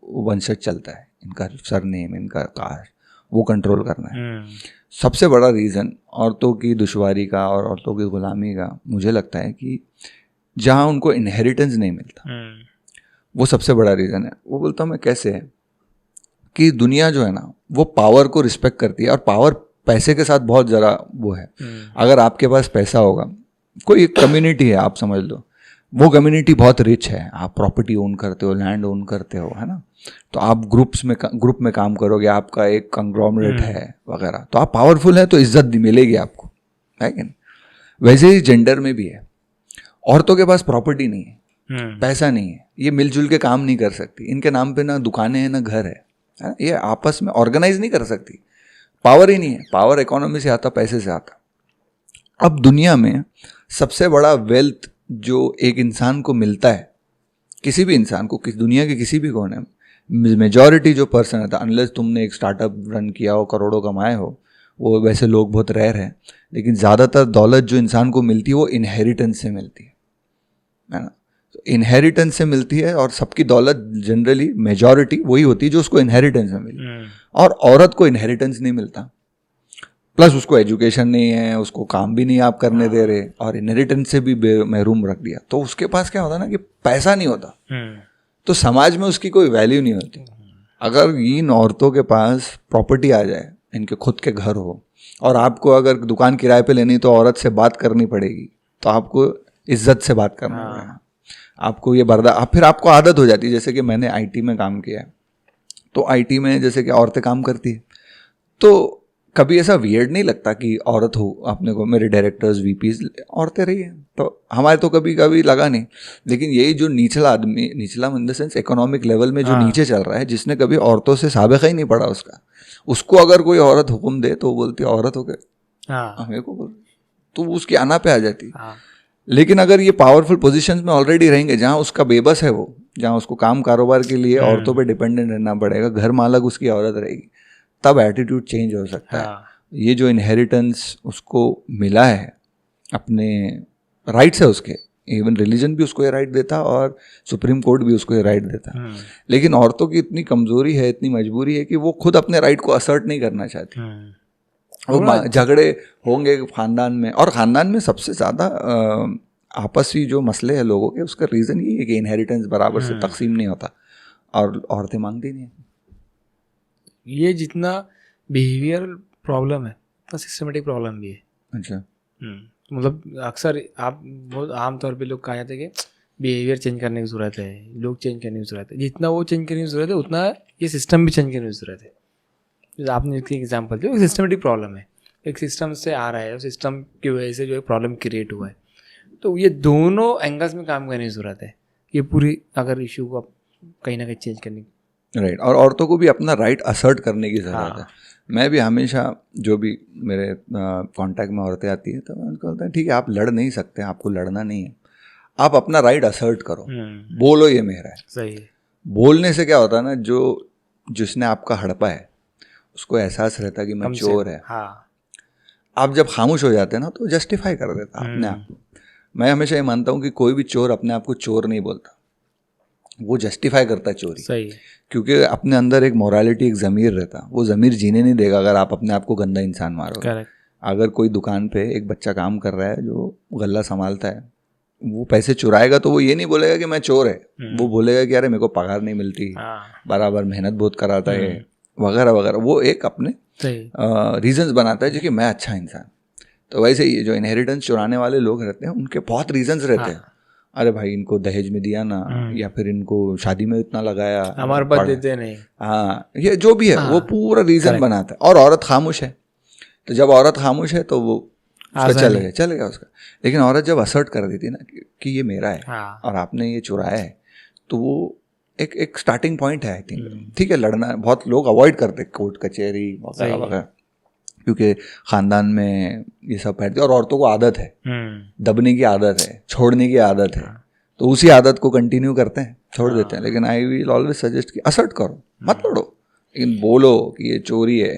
वंशज चलता है, इनका सरनेम, इनका कास्ट, वो कंट्रोल करना है। सबसे बड़ा रीज़न औरतों की दुश्वारी का और औरतों की ग़ुलामी का मुझे लगता है कि जहाँ उनको इनहेरिटेंस नहीं मिलता, वो सबसे बड़ा रीज़न है। वो बोलता हूँ मैं कैसे है कि दुनिया जो है ना वो पावर को रिस्पेक्ट करती है, और पावर पैसे के साथ बहुत ज़रा वो है। अगर आपके पास पैसा होगा, कोई एक कम्युनिटी है आप समझ लो, वो कम्युनिटी बहुत रिच है, आप प्रॉपर्टी ओन करते हो, लैंड ओन करते हो, है ना, तो आप ग्रुप में काम करोगे, आपका एक कंग्लोमरेट है वगैरह, तो आप पावरफुल है तो इज्जत मिलेगी आपको, है कि नहीं। वैसे ही जेंडर में भी है, औरतों के पास प्रॉपर्टी नहीं है, पैसा नहीं है, ये मिलजुल के काम नहीं कर सकती, इनके नाम पे ना दुकानें हैं ना घर है ना, ये आपस में ऑर्गेनाइज नहीं कर सकती, पावर ही नहीं है। पावर इकोनॉमी से आता, पैसे से आता। अब दुनिया में सबसे बड़ा वेल्थ जो एक इंसान को मिलता है, किसी भी इंसान को, दुनिया के किसी भी कोने में, मेजॉरिटी जो पर्सन है, अनलेस तुमने एक स्टार्टअप रन किया हो, करोड़ों कमाए हो, वो वैसे लोग बहुत रेयर हैं, लेकिन ज़्यादातर दौलत जो इंसान को मिलती है वो इनहेरिटेंस से मिलती है ना। तो इनहेरिटेंस से मिलती है, और सबकी दौलत जनरली मेजॉरिटी वही होती है जो उसको इनहेरिटेंस में मिली। और औरत को इनहेरिटेंस नहीं मिलता, प्लस उसको एजुकेशन नहीं है, उसको काम भी नहीं आप करने दे रहे, और इनहेरिटेंस से भी महरूम रख दिया। तो उसके पास क्या होता ना कि पैसा नहीं होता, तो समाज में उसकी कोई वैल्यू नहीं होती। अगर इन औरतों के पास प्रॉपर्टी आ जाए, इनके खुद के घर हो, और आपको अगर दुकान किराए पे लेनी तो औरत से बात करनी पड़ेगी, तो आपको इज्जत से बात करना पड़ेगा, आपको ये फिर आपको आदत हो जाती है। जैसे कि मैंने आईटी में काम किया है, तो आईटी में जैसे कि औरतें काम करती है, तो कभी ऐसा वियर्ड नहीं लगता कि औरत हो, अपने को मेरे डायरेक्टर्स वीपीज औरतें रही हैं, तो हमारे तो कभी कभी लगा नहीं। लेकिन यही जो निचला आदमी, निचला in the sense economic level में जो नीचे चल रहा है, जिसने कभी औरतों से साबिका ही नहीं पड़ा उसको अगर कोई औरत हुक्म दे तो बोलती औरत हो गए, हमें को बोल, तो उसकी आना पे आ जाती। लेकिन अगर ये पावरफुल पोजीशंस में ऑलरेडी रहेंगे, जहाँ उसका बेबस है वो, जहाँ उसको काम कारोबार के लिए औरतों पे डिपेंडेंट रहना पड़ेगा, घर मालक उसकी औरत रहेगी, तब एटीट्यूड चेंज हो सकता है। ये जो इनहेरिटेंस उसको मिला है, अपने राइट्स है उसके, इवन रिलीजन भी उसको ये राइट देता और सुप्रीम कोर्ट भी उसको ये राइट देता। लेकिन औरतों की इतनी कमजोरी है, इतनी मजबूरी है कि वो खुद अपने राइट को असर्ट नहीं करना चाहती। वो झगड़े होंगे खानदान में, और खानदान में सबसे ज़्यादा आपसी जो मसले हैं लोगों के, उसका रीज़न ये है कि इनहेरिटेंस बराबर से तकसीम नहीं होता। और औरतें मांगती नहीं है। ये जितना बिहेवियरल प्रॉब्लम है उतना सिस्टमेटिक प्रॉब्लम भी है। अच्छा। मतलब अक्सर आप बहुत आम तौर पे लोग कहा जाते हैं कि बिहेवियर चेंज करने की ज़रूरत है, लोग चेंज करने की ज़रूरत है। जितना वो चेंज करने की ज़रूरत है उतना ये सिस्टम भी चेंज करने की ज़रूरत है। जैसे आपने इसकी एग्जांपल दी, वो सिस्टमेटिक प्रॉब्लम है, एक सिस्टम से आ रहा है, उस सिस्टम की वजह से जो है प्रॉब्लम क्रिएट हुआ है। तो ये दोनों एंगल्स में काम करने की ज़रूरत है, ये पूरी अगर इशू को आप कहीं ना कहीं चेंज करने की। राइट। और औरतों को भी अपना राइट असर्ट करने की ज़रूरत है। मैं भी हमेशा जो भी मेरे कांटेक्ट में औरतें आती हैं तो मैं उनको बोलता हूँ ठीक है, आप लड़ नहीं सकते, आपको लड़ना नहीं है, आप अपना राइट असर्ट करो, बोलो ये मेरा है। सही है। बोलने से क्या होता है ना, जो जिसने आपका हड़पा है उसको एहसास रहता है कि मैं चोर है। हाँ। आप जब खामोश हो जाते हैं ना तो जस्टिफाई कर देता अपने आप। मैं हमेशा ये मानता हूँ कि कोई भी चोर अपने आप को चोर नहीं बोलता, वो जस्टिफाई करता है चोरी। सही। क्योंकि अपने अंदर एक मोरालिटी, एक ज़मीर रहता, वो ज़मीर जीने नहीं देगा अगर आप अपने आप को गंदा इंसान मारोगे। अगर कोई दुकान पे एक बच्चा काम कर रहा है जो गल्ला संभालता है, वो पैसे चुराएगा तो वो ये नहीं बोलेगा कि मैं चोर है, वो बोलेगा कि अरे मेरे को पगार नहीं मिलती, बराबर मेहनत बहुत कराता है वगैरह वगैरह। वो एक अपने रीजंस बनाता है जो कि मैं अच्छा इंसान। तो वैसे ये जो इनहेरिटेंस चुराने वाले लोग रहते हैं उनके बहुत रीजंस रहते हैं। अरे भाई इनको दहेज में दिया ना, या फिर इनको शादी में इतना लगाया, हमारे पास देते नहीं। हाँ, ये जो भी है वो पूरा रीजन बनाता है। और औरत खामोश है, तो जब औरत खामोश है तो वो चलेगा उसका। लेकिन औरत जब असर्ट कर देती ना कि ये मेरा है और आपने ये चुराया है, तो वो एक स्टार्टिंग पॉइंट है आई थिंक। ठीक है, लड़ना बहुत लोग अवॉइड करते कोर्ट कचहरी वगैरह वगैरह, क्योंकि ख़ानदान में ये सब फैलते और औरतों को आदत है, दबने की आदत है, छोड़ने की आदत है, तो उसी आदत को कंटिन्यू करते हैं, छोड़ देते हैं। लेकिन आई विल ऑलवेज सजेस्ट कि असर्ट करो, मत लड़ो, लेकिन बोलो कि ये चोरी है,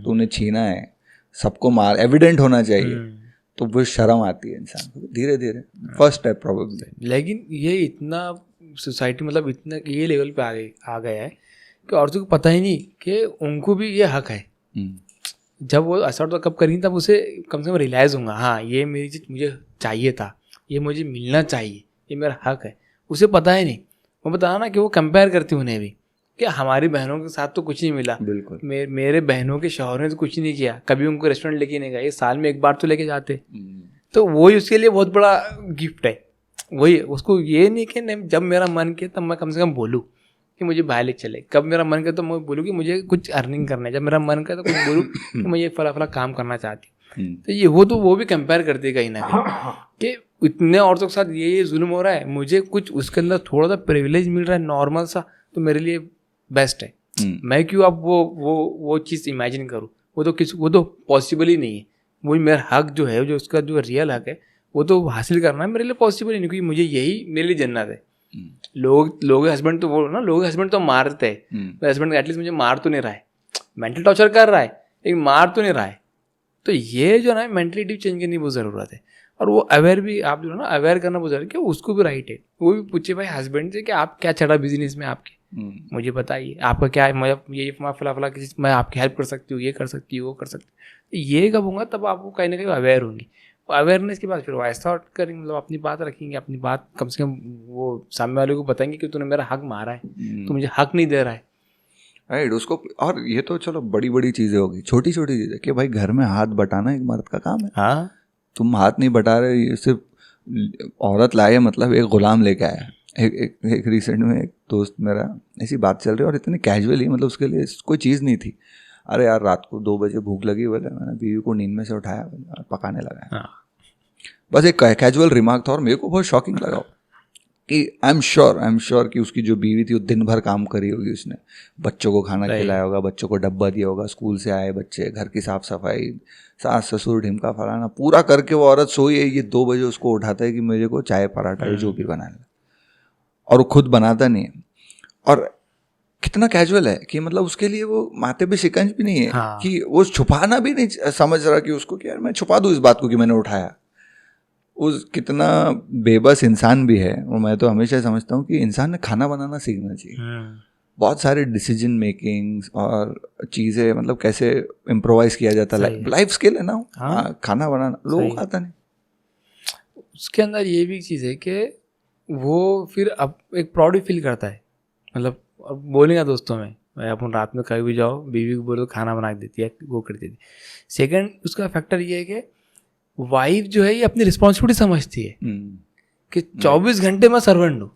तूने छीना है, सबको मार, एविडेंट होना चाहिए। तो वो शर्म आती है इंसान को धीरे धीरे, फर्स्ट स्टेप प्रॉब्लम। लेकिन ये इतना सोसाइटी मतलब इतना ये लेवल पे आ गया है कि औरतों को पता ही नहीं कि उनको भी ये हक है। जब वो असर्ट तो कब करेंगी तब उसे कम से कम रियलाइज़ होगा, हाँ ये मेरी चीज़ मुझे चाहिए था, ये मुझे मिलना चाहिए, ये मेरा हक है। उसे पता ही नहीं। वो बताया ना कि वो कंपेयर करती उन्हें भी कि हमारी बहनों के साथ तो कुछ नहीं मिला, बिल्कुल मेरे बहनों के शौहर ने तो कुछ नहीं किया, कभी उनको रेस्टोरेंट लेके नहीं गए, साल में एक बार तो लेके जाते। तो वही उसके लिए बहुत बड़ा गिफ्ट है। वही उसको ये नहीं कि जब मेरा मन किया तब मैं कम से कम बोलूँ कि मुझे बाहर ले चले, कब मेरा मन करे तो मैं बोलूँ कि मुझे कुछ अर्निंग करना है, जब मेरा मन करे तो कुछ बोलूँ कि मैं ये फला काम करना चाहती हूँ। तो ये वो भी कंपेयर करती है कहीं ना कहीं कि इतने औरतों के साथ ये जुल्म हो रहा है, मुझे कुछ उसके अंदर थोड़ा सा प्रिविलेज मिल रहा है नॉर्मल सा, तो मेरे लिए बेस्ट है। मैं क्यों अब वो चीज़ इमेजिन करूँ, वो तो पॉसिबल ही नहीं है। वो मेरा हक जो है, जो उसका जो रियल हक है, वो तो हासिल करना है मेरे लिए पॉसिबल ही नहीं, क्योंकि मुझे यही मेरे लिए जन्नत है। लोग हस्बैंड तो वो ना, लोग हस्बैंड तो मारते हैं, हस्बैंड एटलीस्ट मुझे मार तो नहीं रहा है, मेंटल टॉर्चर कर रहा है लेकिन मार तो नहीं रहा है। तो ये जो ना मेंटलिटी चेंज करने की बहुत ज़रूरत है। और वो अवेयर भी, आप जो ना अवेयर करना बहुत ज़रूरी है कि उसको भी राइट है। वो भी पूछे भाई हस्बैंड से कि आप क्या चढ़ा बिजनेस में आपके, मुझे बताइए आपका क्या है, मैं ये फला किसी मैं आपकी हेल्प कर सकती हूँ, ये कर सकती हूँ, वो कर सकती हूँ। ये कब होगा तब आपको कहीं ना कहीं अवेयर होंगी। अवेयरनेस के बाद फिर वो ऐसा करेंगे, मतलब अपनी बात रखेंगे, अपनी बात कम से कम वो सामने वाले को बताएंगे कि तूने मेरा हक मारा है, तू मुझे हक नहीं दे रहा है। राइट उसको। और ये तो चलो बड़ी बड़ी चीज़ें होगी, छोटी छोटी चीज़ें कि भाई घर में हाथ बटाना एक मर्द का काम है। हाँ, तुम हाथ नहीं बटा रहे, ये सिर्फ औरत लाए मतलब एक गुलाम लेके आया। एक रिसेंट में एक दोस्त मेरा ऐसी बात चल रही है और इतनी कैजुअली, मतलब उसके लिए कोई चीज़ नहीं थी। अरे यार रात को 2 बजे भूख लगी, बोले मैंने बीवी को नींद में से उठाया और पकाने लगा। बस एक कैजुअल रिमार्क था और मेरे को बहुत शॉकिंग लगा कि आई एम श्योर कि उसकी जो बीवी थी वो दिन भर काम करी होगी, उसने बच्चों को खाना खिलाया होगा, बच्चों को डब्बा दिया होगा, स्कूल से आए बच्चे, घर की साफ सफाई, सास ससुर ढिमका फलाना पूरा करके वो औरत सोई है। ये 2 बजे उसको उठाता है कि मेरे को चाय पराठा जो भी बनाना, और वो खुद बनाता नहीं है। और कितना कैजुअल है कि मतलब उसके लिए वो माथे पे शिकंज भी नहीं है। हाँ। कि वो छुपाना भी नहीं समझ रहा कि उसको कि यार मैं छुपा दूँ इस बात को कि मैंने उठाया। उस कितना बेबस इंसान भी है वो। मैं तो हमेशा समझता हूँ कि इंसान ने खाना बनाना सीखना चाहिए। बहुत सारे डिसीजन मेकिंग्स और चीज़ें, मतलब कैसे इम्प्रोवाइज किया जाता है, लाइफ स्किल है ना। हाँ। खाना बनाना लोगों को आता नहीं। उसके अंदर ये भी चीज़ है कि वो फिर अब एक प्राउड फील करता है, मतलब और बोलेंगे दोस्तों में, भाई अपन रात में कहीं भी जाओ, बीवी को बोलो खाना बना के देती है, वो कर देती है। सेकंड उसका फैक्टर ये है कि वाइफ जो है ये अपनी रिस्पॉन्सिबिलिटी समझती है कि 24 घंटे मैं सर्वेंट हूँ।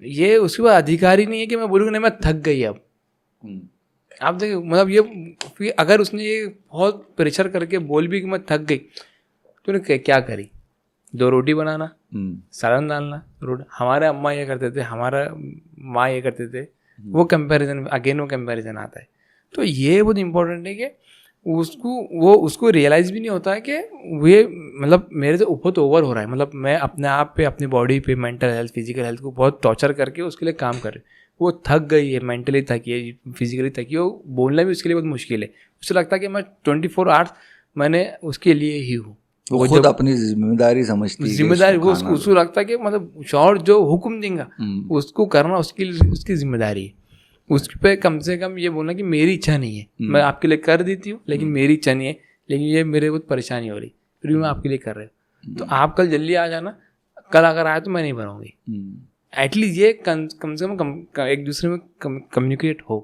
ये उसके बाद अधिकारी नहीं है कि मैं बोलूँगा नहीं मैं थक गई अब। आप देखिए मतलब ये अगर उसने ये बहुत प्रेशर करके बोल भी कि मैं थक गई, तो क्या करी? 2 रोटी बनाना, सालन डालना, रोटी। हमारे अम्मा ये करते थे, हमारा माँ ये करते थे, वो कंपैरिजन कंपैरिजन आता है। तो ये बहुत इंपॉर्टेंट है कि उसको रियलाइज भी नहीं होता है कि ये मतलब मेरे से बहुत ओवर हो रहा है, मतलब मैं अपने आप पे, अपनी बॉडी पे, मेंटल हेल्थ, फिजिकल हेल्थ को बहुत टॉर्चर करके उसके लिए काम कर रही हूँ। वो थक गई है, मेंटली थकी है, फिजिकली थकी है, वो बोलना भी उसके लिए बहुत मुश्किल है। उसे लगता है कि मैं 24 आवर्स मैंने उसके लिए ही हूँ। वो खुद अपनी जिम्मेदारी समझती है, जिम्मेदारी वो उसको लगता है कि मतलब शौहर जो हुक्म देगा उसको करना उसकी जिम्मेदारी है। उस पे कम से कम ये बोलना कि मेरी इच्छा नहीं है, मैं आपके लिए कर देती हूँ लेकिन मेरी इच्छा नहीं है, लेकिन ये मेरे बहुत परेशानी हो रही, फिर भी मैं आपके लिए कर रही हूँ। तो आप कल जल्दी आ जाना, कल अगर आए तो मैं नहीं बनाऊंगी। एटलीस्ट ये कम से कम एक दूसरे में कम्युनिकेट हो।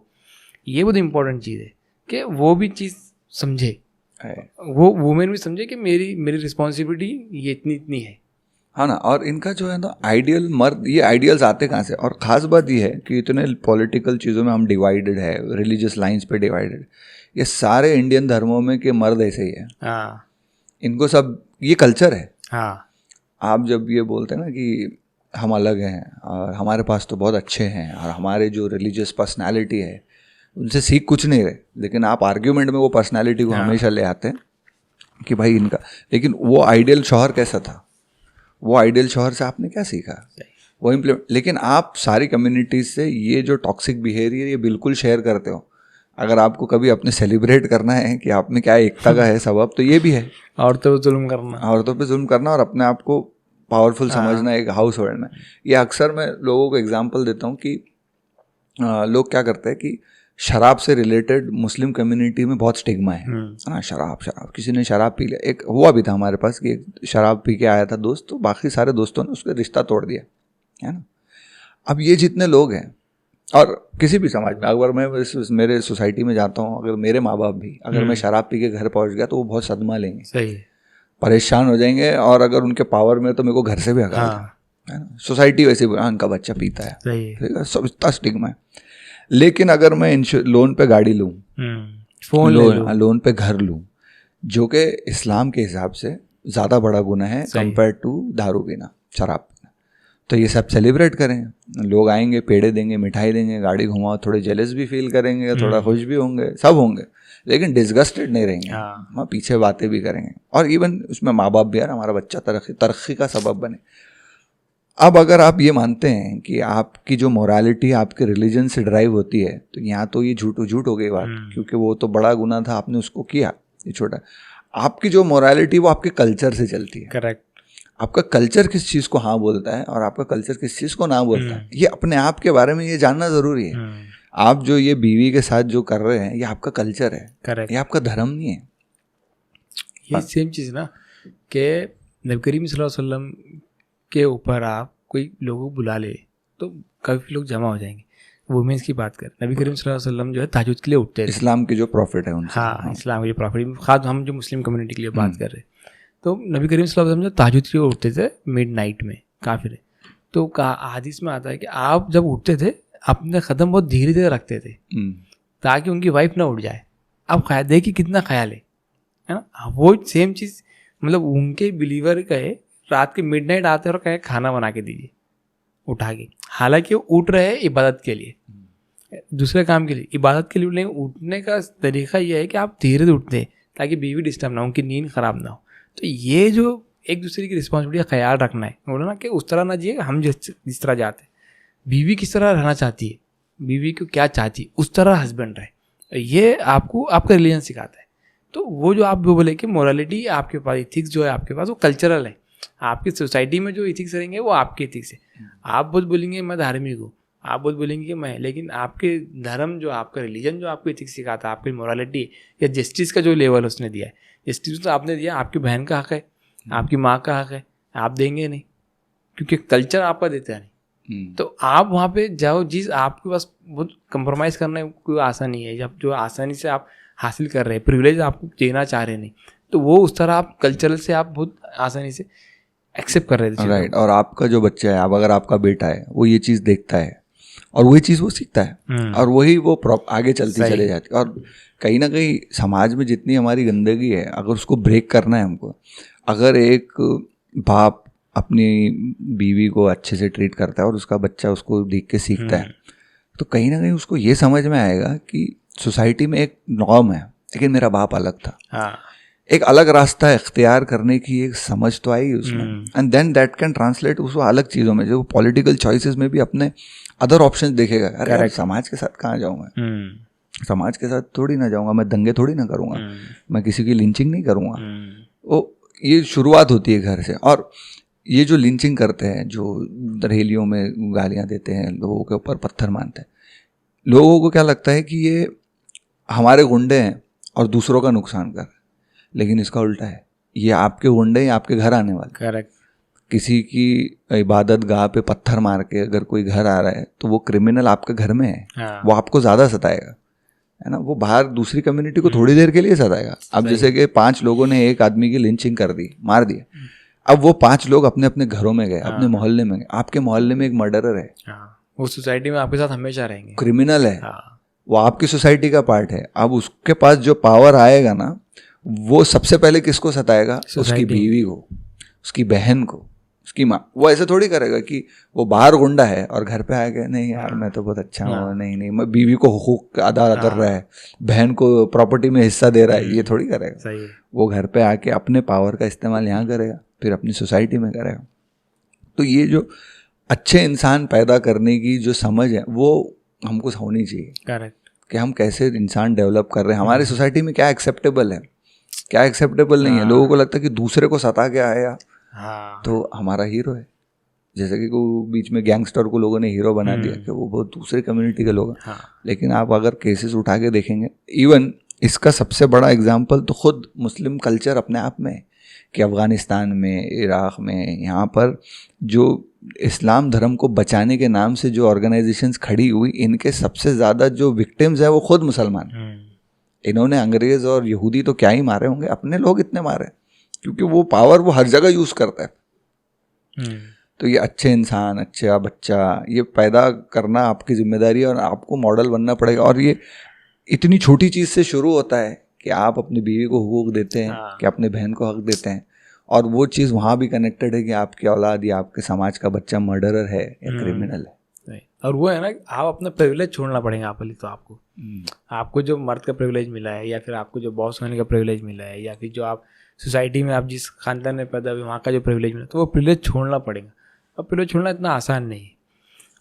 ये बहुत इंपॉर्टेंट चीज़ है कि वो भी चीज़ समझे, वो वुमेन भी समझे कि मेरी रिस्पॉन्सिबिलिटी ये इतनी है। हाँ ना। और इनका जो है ना आइडियल मर्द, ये आइडियल्स आते कहाँ से? और ख़ास बात ये है कि इतने पॉलिटिकल चीज़ों में हम डिवाइडेड है, रिलीजियस लाइंस पे डिवाइडेड। ये सारे इंडियन धर्मों में के मर्द ऐसे ही है। हाँ, इनको सब ये कल्चर है। हाँ, आप जब ये बोलते हैं ना कि हम अलग हैं और हमारे पास तो बहुत अच्छे हैं और हमारे जो रिलीजियस पर्सनालिटी है उनसे सीख कुछ नहीं रहे, लेकिन आप आर्ग्यूमेंट में वो पर्सनालिटी को हमेशा ले आते हैं कि भाई इनका। लेकिन वो आइडियल शौहर कैसा था? वो आइडियल शौहर से आपने क्या सीखा? वो इम्प्लीमेंट। लेकिन आप सारी कम्युनिटीज से ये जो टॉक्सिक बिहेवियर ये बिल्कुल शेयर करते हो। अगर आपको कभी अपने सेलिब्रेट करना है कि आप में क्या एकता का है सबब, तो ये भी है औरतों पे जुल्म करना, औरतों पे जुल्म करना और अपने आप को पावरफुल समझना एक हाउस होल्ड में। ये अक्सर मैं लोगों को एग्जांपल देता हूँ कि लोग क्या करते हैं कि शराब से रिलेटेड मुस्लिम कम्युनिटी में बहुत स्टिग्मा है ना। शराब किसी ने शराब पी लिया, एक हुआ भी था हमारे पास कि एक शराब पी के आया था दोस्त, तो बाकी सारे दोस्तों ने उसका रिश्ता तोड़ दिया, है ना। अब ये जितने लोग हैं और किसी भी समाज में, अगर मैं मेरे सोसाइटी में जाता हूँ, अगर मेरे माँ बाप भी अगर मैं शराब पी के घर पहुँच गया तो वो बहुत सदमा लेंगे, सही, परेशान हो जाएंगे, और अगर उनके पावर में तो मेरे को घर से भी हटा है ना। सोसाइटी वैसे उनका बच्चा पीता है, सब इतना स्टिग्मा है। लेकिन अगर मैं लोन पे गाड़ी लूँ, लोन पे घर लूँ, जो कि इस्लाम के हिसाब से ज़्यादा बड़ा गुनाह है कंपेयर टू दारू पीना, शराब पीना, तो ये सब सेलिब्रेट करें। लोग आएंगे, पेड़े देंगे, मिठाई देंगे, गाड़ी घुमाओ, थोड़े जेलस भी फील करेंगे, थोड़ा खुश भी होंगे, सब होंगे, लेकिन डिस्गस्टेड नहीं रहेंगे। वहाँ पीछे बातें भी करेंगे और इवन उसमें माँ बाप भी, यार हमारा बच्चा तरक्की का सबब बने। अब अगर आप ये मानते हैं कि आपकी जो मोरालिटी आपके रिलीजन से ड्राइव होती है, तो यहाँ तो ये झूठ हो गई बात, क्योंकि वो तो बड़ा गुनाह था, आपने उसको किया, ये छोटा। आपकी जो मोरालिटी वो आपके कल्चर से चलती है। करेक्ट। आपका कल्चर किस चीज़ को हाँ बोलता है और आपका कल्चर किस चीज़ को ना बोलता है, ये अपने आप के बारे में ये जानना ज़रूरी है। आप जो ये बीवी के साथ जो कर रहे हैं, ये आपका कल्चर है। करेक्ट। ये आपका धर्म नहीं है। ये सेम चीज़ ना कि नबी करीम सल्लल्लाहु अलैहि वसल्लम के ऊपर आप कोई लोगों को बुला ले तो काफ़ी लोग जमा हो जाएंगे। वुमेन्स की बात करें, नबी करीम सल्लल्लाहु अलैहि वसल्लम जो है तहज्जुद के लिए उठते थे। इस्लाम के जो प्रॉफिट है उनसे, हाँ, इस्लाम के जो प्रॉफिट, खास हम जो मुस्लिम कम्युनिटी के लिए बात कर रहे हैं, तो नबी करीम सल्लल्लाहु अलैहि वसल्लम जो तहज्जुद के लिए उठते थे मिड नाइट में काफिर। तो हदीस में आता है कि आप जब उठते थे अपने कदम बहुत धीरे धीरे रखते थे ताकि उनकी वाइफ ना उठ जाए। अब देखिए कितना ख्याल है ना। वो सेम चीज़ मतलब उनके बिलीवर कहे रात के मिडनाइट आते हैं और कहे खाना बना के दीजिए उठा के, हालांकि वो उठ रहे हैं इबादत के लिए, दूसरे काम के लिए, इबादत के लिए। नहीं, उठने का तरीका ये है कि आप धीरे धीरे उठते हैं ताकि बीवी डिस्टर्ब ना हो, उनकी नींद खराब ना हो। तो ये जो एक दूसरे की रिस्पॉन्सिबिलिटी का ख्याल रखना है, बोला ना कि उस तरह ना जिए हम जिस तरह जाते हैं। बीवी किस तरह रहना चाहती है, बीवी को क्या चाहती है, उस तरह हस्बैंड रहे। ये आपको आपका रिलीजन सिखाता है। तो वो जो आप बोले कि मोरालिटी आपके पास, इथिक्स जो है आपके पास, वो कल्चरल है। आपकी सोसाइटी में जो इथिक्स रहेंगे वो आपके इथिक्स है। आप बहुत बोलेंगे मैं धार्मिक हूँ, आप बहुत बोलेंगे कि मैं, लेकिन आपके धर्म जो, आपका रिलीजन जो आपको इथिक्स सिखाता है, आपकी मोरालिटी या जस्टिस का जो लेवल उसने दिया है, जस्टिस तो आपने दिया, आपकी बहन का हक है, आपकी माँ का हक है, आप देंगे नहीं क्योंकि कल्चर आपका देता नहीं। तो आप वहाँ पे जाओ, जिस आपके पास बहुत कंप्रोमाइज़ करना कोई आसान नहीं है, जब जो आसानी से आप हासिल कर रहे हैं, प्रिविलेज आपको देना चाह रहे नहीं, तो वो उस तरह आप कल्चरल से आप बहुत आसानी से एक्सेप्ट कर रहे थे। राइट। और आपका जो बच्चा है, अब अगर आपका बेटा है, वो ये चीज़ देखता है और वही चीज़ वो सीखता है और वही वो आगे चलती चले जाती है। और कहीं ना कहीं समाज में जितनी हमारी गंदगी है, अगर उसको ब्रेक करना है हमको, अगर एक बाप अपनी बीवी को अच्छे से ट्रीट करता है और उसका बच्चा उसको देख के सीखता है, तो कहीं ना कहीं उसको ये समझ में आएगा कि सोसाइटी में एक नॉर्म है, लेकिन मेरा बाप अलग था। एक अलग रास्ता इख्तियार करने की एक समझ तो आई उसमें, and then that can translate उसको अलग चीज़ों में, जो पॉलिटिकल चॉइसेस में भी अपने अदर ऑप्शंस देखेगा। अरे समाज के साथ कहाँ जाऊँ मैं, समाज के साथ थोड़ी ना जाऊँगा, मैं दंगे थोड़ी ना करूँगा, मैं किसी की लिंचिंग नहीं करूँगा। वो ये शुरुआत होती है घर से। और ये जो लिंचिंग करते हैं, जो रैलियों में गालियाँ देते हैं, लोगों के ऊपर पत्थर मारते हैं, लोगों को क्या लगता है कि ये हमारे गुंडे हैं और दूसरों का नुकसान कर रहे हैं, लेकिन इसका उल्टा है, ये आपके गुंडे हैं, आपके घर आने वाले। करेक्ट। किसी की इबादत गाह पे पत्थर मार के अगर कोई घर आ रहा है, तो वो क्रिमिनल आपके घर में है, वो आपको ज़्यादा सताएगा, है ना। वो बाहर दूसरी कम्युनिटी को थोड़ी देर के लिए सताएगा। अब जैसे कि 5 लोगों ने एक आदमी की लिंचिंग कर दी, मार दिया, अब वो 5 लोग अपने अपने घरों में गए, अपने मोहल्ले में गए, आपके मोहल्ले में एक मर्डरर है, वो सोसाइटी में आपके साथ हमेशा रहेंगे, क्रिमिनल है, वो आपकी सोसाइटी का पार्ट है। अब उसके पास जो पावर आएगा ना, वो सबसे पहले किसको सताएगा, उसकी बीवी को, उसकी बहन को, उसकी माँ। वो ऐसे थोड़ी करेगा कि वो बाहर गुंडा है और घर पे आएगा, नहीं यार मैं तो बहुत अच्छा हूँ, नहीं मैं बीवी को हुकूक अदा कर रहा है, बहन को प्रॉपर्टी में हिस्सा दे रहा है, ये थोड़ी करेगा। वो घर पे आके अपने पावर का इस्तेमाल यहाँ करेगा, फिर अपनी सोसाइटी में करेगा। तो ये जो अच्छे इंसान पैदा करने की जो समझ है, वो हमको होनी चाहिए। करेक्ट। कि हम कैसे इंसान डेवलप कर रहे हैं, हमारी सोसाइटी में क्या एक्सेप्टेबल है, क्या एक्सेप्टेबल नहीं है। लोगों को लगता है कि दूसरे को सता के आया तो हमारा हीरो है। जैसे कि बीच में गैंगस्टर को लोगों ने हीरो बना दिया कि वो बहुत दूसरे कम्युनिटी के लोग हैं। लेकिन आप अगर केसेस उठा के देखेंगे, इवन इसका सबसे बड़ा एग्जाम्पल तो खुद मुस्लिम कल्चर अपने आप में है कि अफ़गानिस्तान में, इराक़ में, यहाँ पर जो इस्लाम धर्म को बचाने के नाम से जो ऑर्गेनाइजेशंस खड़ी हुई, इनके सबसे ज़्यादा जो विक्टिम्स हैं वो खुद मुसलमान। इन्होंने अंग्रेज़ और यहूदी तो क्या ही मारे होंगे, अपने लोग इतने मारे, क्योंकि वो पावर वो हर जगह यूज़ करता है। तो ये अच्छे इंसान, अच्छा बच्चा, ये पैदा करना आपकी जिम्मेदारी है और आपको मॉडल बनना पड़ेगा। और ये इतनी छोटी चीज़ से शुरू होता है कि आप अपनी बीवी को हुकूक देते हैं, कि अपने बहन को हक देते हैं, और वो चीज़ वहाँ भी कनेक्टेड है कि आपकी औलाद या आपके समाज का बच्चा मर्डरर है या क्रिमिनल है। और वो है ना, आप अपना प्रिविलेज छोड़ना पड़ेगा आपको जो मर्द का प्रिविलेज मिला है, या फिर आपको जो बॉस होने का प्रिविलेज मिला है, या फिर जो आप सोसाइटी में आप जिस खानदान में पैदा हुए वहाँ का जो प्रिविलेज मिला, तो वो प्रिविलेज छोड़ना पड़ेगा। अब प्रिविलेज छोड़ना इतना आसान नहीं है,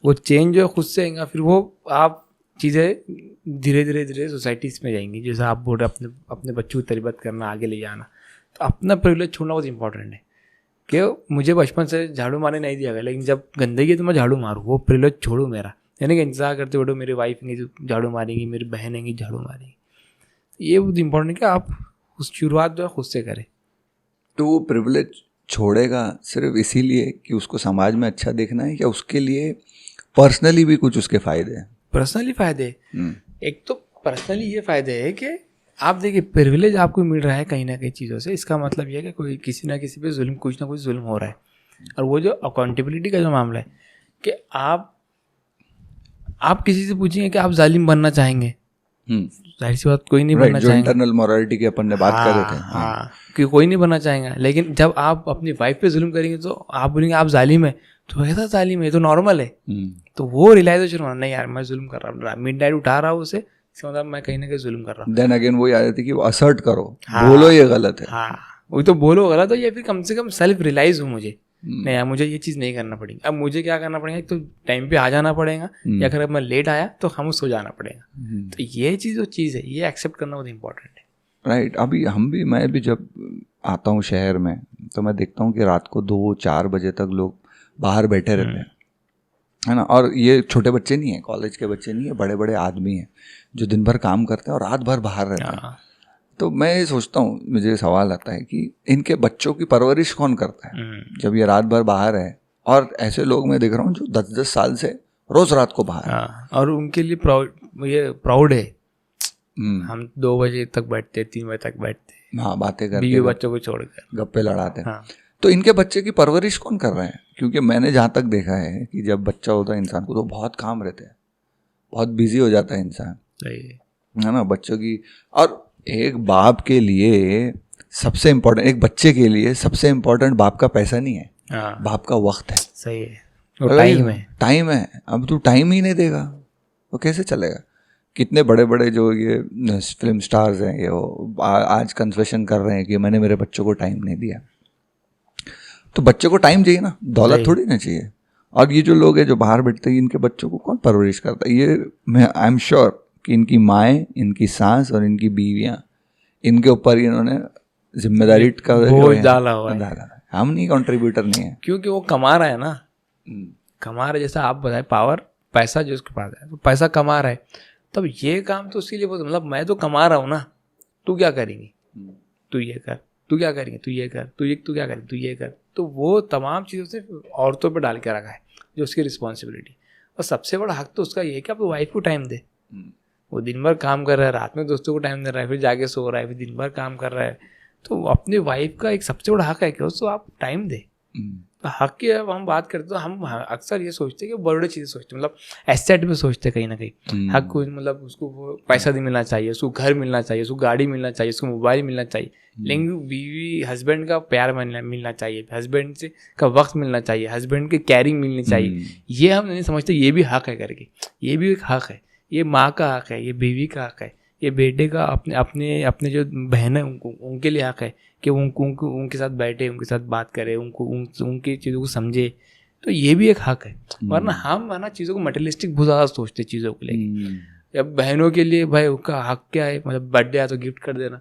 वो चेंज जो है खुद से आएगा, फिर वो आप चीज़ें धीरे धीरे सोसाइटीज़ में जाएंगी। जैसे आप बोल रहे अपने बच्चों की तरबियत करना, आगे ले जाना, तो अपना प्रिविलेज छोड़ना बहुत इंपॉर्टेंट है। कि मुझे बचपन से झाड़ू मारने नहीं दिया गया, लेकिन जब गंदगी है तो मैं झाड़ू मारूँ, वो प्रिविलेज छोड़ूँ मेरा। यानी कि इंतजार करते बैठो मेरी वाइफ नहीं झाड़ू मारेंगी, मेरी बहन नहीं झाड़ू मारेंगी। ये बहुत इंपॉर्टेंट है कि आप उस शुरुआत जो है खुद से करें। तो वो प्रिविलेज छोड़ेगा सिर्फ इसीलिए कि उसको समाज में अच्छा देखना है, या उसके लिए पर्सनली भी कुछ उसके फ़ायदे हैं? पर्सनली फ़ायदे, एक तो पर्सनली ये फ़ायदे है कि आप देखिए प्रिविलेज आपको मिल रहा है कहीं ना कहीं चीज़ों से, इसका मतलब ये है कि कोई किसी ना किसी पे जुल्म, कुछ ना कुछ जुल्म हो रहा है। और वो जो अकाउंटेबिलिटी का जो मामला है कि आप किसी से पूछेंगे कि आप जालिम बनना चाहेंगे, जाहिर सी बात कोई नहीं बनना चाहेंगे। इंटरनल मोरालिटी की अपन ने बात कर रहे थे, कि कोई नहीं बनना चाहेगा। लेकिन जब आप अपनी वाइफ पे जुल्म करेंगे तो आप बोलेंगे आप जालिम है, तो ऐसा जालिम है तो नॉर्मल है। तो वो रियलाइजेशन होना, नहीं यार मैं जुल्म कर रहा हूँ, मिडनाइट उठा रहा हूँ उसे, इसका मतलब मैं कहीं ना कहीं जुल्म कर रहा हूँ। देन अगेन वही आ जाती है कि वो असर्ट करो, बोलो ये गलत है। वही तो बोलो गलत हो, या फिर कम से कम सेल्फ रियलाइज हो मुझे, नहीं यार मुझे ये चीज़ नहीं करना पड़ेगी। अब मुझे क्या करना पड़ेगा, एक तो टाइम पे आ जाना पड़ेगा, या अगर मैं लेट आया तो हम सो जाना पड़ेगा। तो ये जो चीज़ है, ये एक्सेप्ट करना बहुत इंपॉर्टेंट है। राइट। अभी मैं भी जब आता हूँ शहर में, तो मैं देखता हूँ कि रात को 2-4 बजे तक लोग बाहर बैठे रहते हैं, है ना। और ये छोटे बच्चे नहीं हैं, कॉलेज के बच्चे नहीं है, बड़े बड़े आदमी हैं जो दिन भर काम करते हैं और रात भर बाहर रहते हैं। तो मैं ये सोचता हूँ, मुझे सवाल आता है कि इनके बच्चों की परवरिश कौन करता है जब ये रात भर बाहर है और ऐसे लोग मैं देख रहा हूँ जो 10-10 साल से रोज रात को बाहर। हाँ, और उनके लिए प्राउड है। हम 2 बजे तक बैठते, 3 बजे तक बैठते, हाँ, बातें करते, बीवी बच्चों को छोड़कर गप्पे लड़ाते। हाँ। तो इनके बच्चे की परवरिश कौन कर रहे हैं? क्योंकि मैंने जहाँ तक देखा है कि जब बच्चा होता है इंसान को तो बहुत काम रहते हैं, बहुत बिजी हो जाता है इंसान, है ना, बच्चों की। और एक बाप के लिए सबसे इम्पोर्टेंट, एक बच्चे के लिए सबसे इम्पोर्टेंट बाप का पैसा नहीं है, बाप का वक्त है। सही है, वो टाइम है। अब तू टाइम ही नहीं देगा तो कैसे चलेगा? कितने बड़े बड़े जो ये फिल्म स्टार्स हैं, ये आज कन्फेशन कर रहे हैं कि मैंने मेरे बच्चों को टाइम नहीं दिया। तो बच्चे को टाइम चाहिए ना, दौलत थोड़ी ना चाहिए। और ये जो लोग हैं जो बाहर बैठते हैं, इनके बच्चों को कौन परवरिश करता है? ये मैं आई एम श्योर कि इनकी माएँ, इनकी सास और इनकी बीवियाँ, इनके ऊपर इन्होंने जिम्मेदारी का बोझ डाला हुआ है। हम नहीं, कंट्रीब्यूटर नहीं है, क्योंकि वो कमा रहा है ना, कमा रहा है। जैसा आप बताए, पावर, पैसा जो उसके पास है, तो पैसा कमा रहा है, तब ये काम तो उसके लिए मतलब मैं तो कमा रहा हूँ ना, तू क्या करेंगी, तू ये कर, तू क्या करेंगे, तू ये कर, तू क्या करेंगे, तू ये कर। तो वो तमाम चीज़ों से औरतों पे डाल के रखा है जो उसकी रिस्पॉन्सिबिलिटी। और सबसे बड़ा हक तो उसका ये है कि अपनी वाइफ को टाइम दे। वो दिन भर काम कर रहा है, रात में दोस्तों को टाइम दे रहा है, फिर जाके सो रहा है, फिर दिन भर काम कर रहा है। तो अपनी वाइफ का एक सबसे बड़ा हक है कि उसको आप टाइम दे। तो हक की अब हम बात करते तो हम अक्सर ये सोचते हैं कि बड़े चीज़ें सोचते, मतलब एसेट में सोचते कहीं ना कहीं। हक को मतलब उसको वो पैसा भी मिलना चाहिए, उसको घर मिलना चाहिए, उसको गाड़ी मिलना चाहिए, उसको मोबाइल मिलना चाहिए, लेकिन बीवी हस्बैंड का प्यार मिलना चाहिए, हस्बैंड से का वक्त मिलना चाहिए, हस्बैंड की केयरिंग मिलनी चाहिए। ये हम नहीं समझते, ये भी हक है करके। ये भी एक हक है, ये माँ का हक है, ये बीवी का हक है, ये बेटे का अपने जो बहन है उनके लिए हक है कि उनके साथ बैठे, उनके साथ बात करे, उनकी चीज़ों को समझे। तो ये भी एक हक है। वरना हम है ना चीज़ों को मटेरियलिस्टिक बहुत ज़्यादा सोचते चीज़ों को लेके। अब बहनों के लिए भाई उसका हक क्या है, मतलब बर्थडे आया तो गिफ्ट कर देना।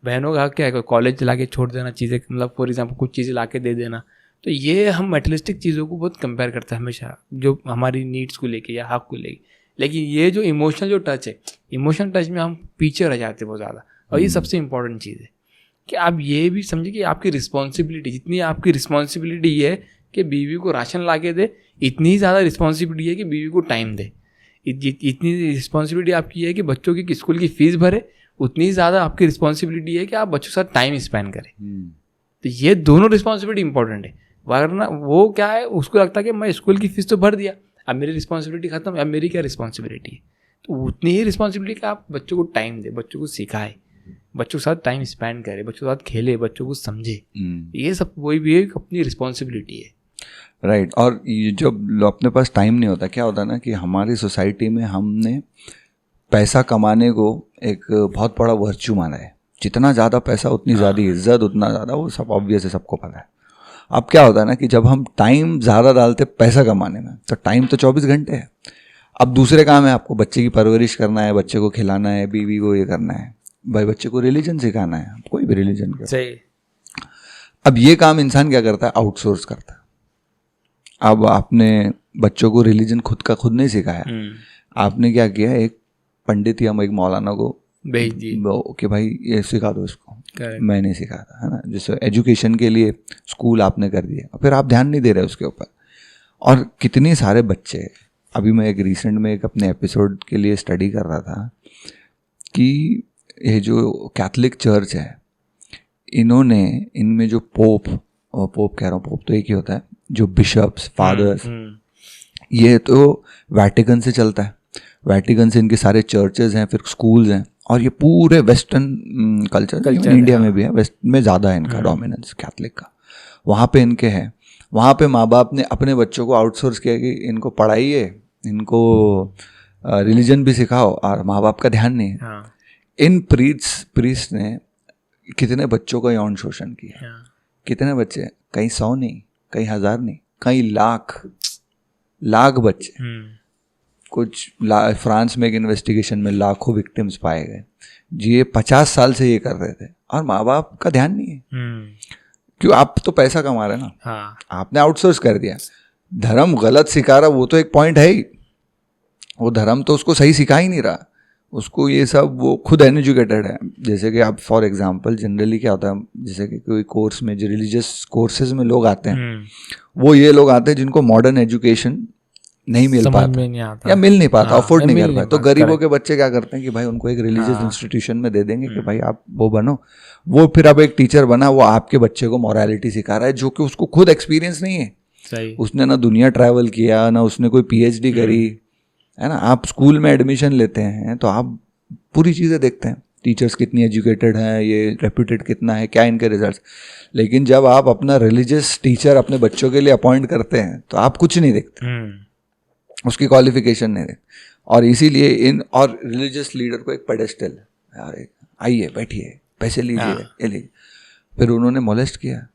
बहनों का हक क्या है, कॉलेज ला के छोड़ देना चीज़ें, मतलब फॉर एग्जाम्पल कुछ चीज़ें ला के दे देना। तो ये हम मटेरियलिस्टिक चीज़ों को बहुत कंपेयर करते हैं हमेशा, जो हमारी नीड्स को लेके या हक को लेके। लेकिन ये जो इमोशनल जो टच है, इमोशनल टच में हम पीछे रह जाते हैं बहुत ज़्यादा। और ये सबसे इंपॉर्टेंट चीज़ है कि आप ये भी समझिए कि आपकी रिस्पॉन्सिबिलिटी, जितनी आपकी रिस्पॉन्सिबिलिटी ये है कि बीवी को राशन ला के दे, इतनी ही ज़्यादा रिस्पॉन्सिबिलिटी है कि बीवी को टाइम दे। इतनी रिस्पॉन्सिबिलिटी आपकी है कि बच्चों की स्कूल की फीस भरे, उतनी ही ज़्यादा आपकी रिस्पॉन्सिबिलिटी है कि आप बच्चों के साथ टाइम स्पेंड करें। तो ये दोनों रिस्पॉन्सिबिलिटी इंपॉर्टेंट है। वरना वो क्या है, उसको लगता है कि मैं स्कूल की फीस तो भर दिया, अब मेरी रिस्पॉन्सिबिलिटी खत्म, अब मेरी क्या रिस्पॉन्सिबिलिटी है। तो उतनी ही रिस्पॉन्सिबिलिटी का आप बच्चों को टाइम दे, बच्चों को सिखाए, बच्चों के साथ टाइम स्पेंड करे, बच्चों के साथ खेले, बच्चों को समझे। ये सब वही भी एक अपनी रिस्पॉन्सिबिलिटी है। राइट। और ये जब अपने पास टाइम नहीं होता, क्या होता है ना कि हमारी सोसाइटी में हमने पैसा कमाने को एक बहुत बड़ा वर्च्यू माना है। जितना ज़्यादा पैसा उतनी ज़्यादा इज्जत, उतना ज़्यादा, वो सब ऑब्वियस है, सबको पता है। अब क्या होता है ना कि जब हम टाइम ज़्यादा डालते पैसा कमाने में, तो टाइम तो 24 घंटे है। अब दूसरे काम है, आपको बच्चे की परवरिश करना है, बच्चे को खिलाना है, बीवी को ये करना है, भाई बच्चे को रिलीजन सिखाना है, कोई भी रिलीजन का। सही। अब ये काम इंसान क्या करता है, आउटसोर्स करता है। अब आपने बच्चों को रिलीजन खुद का खुद नहीं सिखाया, आपने क्या किया, एक पंडित या एक मौलाना को भेज दिया कि भाई ये सिखा दो इसको। मैंने सिखाया, है ना, जैसे एजुकेशन के लिए स्कूल आपने कर दिया, फिर आप ध्यान नहीं दे रहे उसके ऊपर। और कितने सारे बच्चे, अभी मैं एक रिसेंट में एक अपने एपिसोड के लिए स्टडी कर रहा था कि ये जो कैथलिक चर्च है, इन्होंने इनमें जो पोप कह रहा हूँ, पोप तो एक ही होता है, जो बिशप्स, फादर्स, ये तो वैटिकन से चलता है, वैटिकन से इनके सारे चर्चेज हैं, फिर स्कूल्स हैं। और ये पूरे वेस्टर्न कल्चर इंडिया में भी है, वेस्ट में ज़्यादा है इनका डोमिनेंस कैथलिक का, वहाँ पे इनके हैं। वहाँ पे माँ बाप ने अपने बच्चों को आउटसोर्स किया कि इनको पढ़ाइए, इनको रिलीजन भी सिखाओ, और माँ बाप का ध्यान नहीं है। इन प्रीस्ट ने कितने बच्चों का यौन शोषण किया, कितने बच्चे, कई 100 नहीं, कई 1000 नहीं, कई लाख बच्चे। कुछ फ्रांस में एक इन्वेस्टिगेशन में लाखों विक्टिम्स पाए गए। ये 50 साल से ये कर रहे थे और माँ बाप का ध्यान नहीं है। क्यों? आप तो पैसा कमा रहे ना, आपने आउटसोर्स कर दिया। धर्म गलत सिखा रहा, वो तो एक पॉइंट है ही, वो धर्म तो उसको सही सिखा ही नहीं रहा, उसको ये सब, वो खुद अनएजुकेटेड है। जैसे कि आप फॉर एग्जांपल जनरली क्या होता है, जैसे कि कोई कोर्स में जो रिलीजियस कोर्सेज में लोग आते हैं, वो ये लोग आते हैं जिनको मॉडर्न एजुकेशन नहीं मिल पाता या मिल नहीं पाता, अफोर्ड नहीं कर पाए। तो गरीबों के बच्चे क्या करते हैं कि भाई उनको एक रिलीजियस इंस्टीट्यूशन में दे देंगे कि भाई आप वो बनो। वो फिर अब एक टीचर बना, वो आपके बच्चे को मॉरलिटी सिखा रहा है, जो कि उसको खुद एक्सपीरियंस नहीं है। सही। उसने ना दुनिया ट्रैवल किया, ना उसने कोई PhD करी, है ना। आप स्कूल में एडमिशन लेते हैं तो आप पूरी चीज़ें देखते हैं, टीचर्स कितनी एजुकेटेड हैं, ये रेप्यूटेड कितना है, क्या इनके रिजल्ट्स। लेकिन जब आप अपना रिलीजियस टीचर अपने बच्चों के लिए अपॉइंट करते हैं तो आप कुछ नहीं देखते, उसकी क्वालिफिकेशन नहीं देखते। और इसीलिए इन और रिलीजियस लीडर को एक पेडेस्टल, यार आइए बैठिए, पैसे लीजिए, ये लीजिए। फिर उन्होंने मोलेस्ट किया,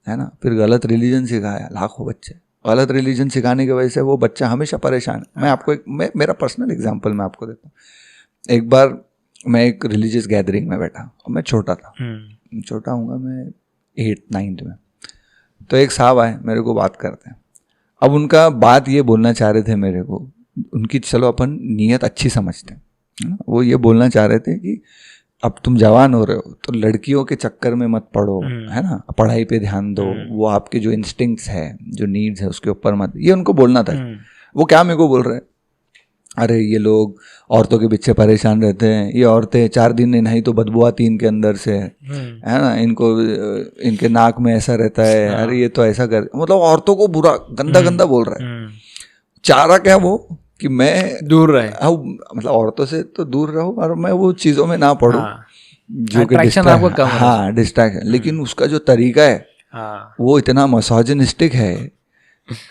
है ना, फिर गलत रिलीजन सिखाया, लाखों बच्चे गलत रिलीजन सिखाने की वजह से वो बच्चा हमेशा परेशान है। मैं आपको मेरा पर्सनल एग्जांपल मैं आपको देता हूँ। एक बार मैं एक रिलीजियस गैदरिंग में बैठा और मैं छोटा था, छोटा हूँगा मैं 8th-9th में। तो एक साहब आए, मेरे को बात करते हैं। अब उनका बात ये बोलना चाह रहे थे मेरे को, उनकी चलो अपन नीयत अच्छी समझते हैं, है ना। वो ये बोलना चाह रहे थे कि अब तुम जवान हो रहे हो तो लड़कियों के चक्कर में मत पड़ो, है ना, पढ़ाई पे ध्यान दो, वो आपके जो इंस्टिंक्ट्स है, जो नीड्स है, उसके ऊपर मत। ये उनको बोलना था। वो क्या मेरे को बोल रहे हैं, अरे ये लोग औरतों के पीछे परेशान रहते हैं, ये औरतें 4 दिन नहीं नहाई तो बदबू आती इनके अंदर से, है ना, इनको इनके नाक में ऐसा रहता है, अरे ये तो ऐसा कर, मतलब औरतों को बुरा गंदा गंदा बोल रहा है। चारा क्या वो कि मैं दूर रहे, मतलब औरतों से तो दूर रहूं और मैं वो चीज़ों में ना पढ़ूं, जो कि डिस्ट्रैक्शन। लेकिन उसका जो तरीका है वो इतना मिसोजिनिस्टिक है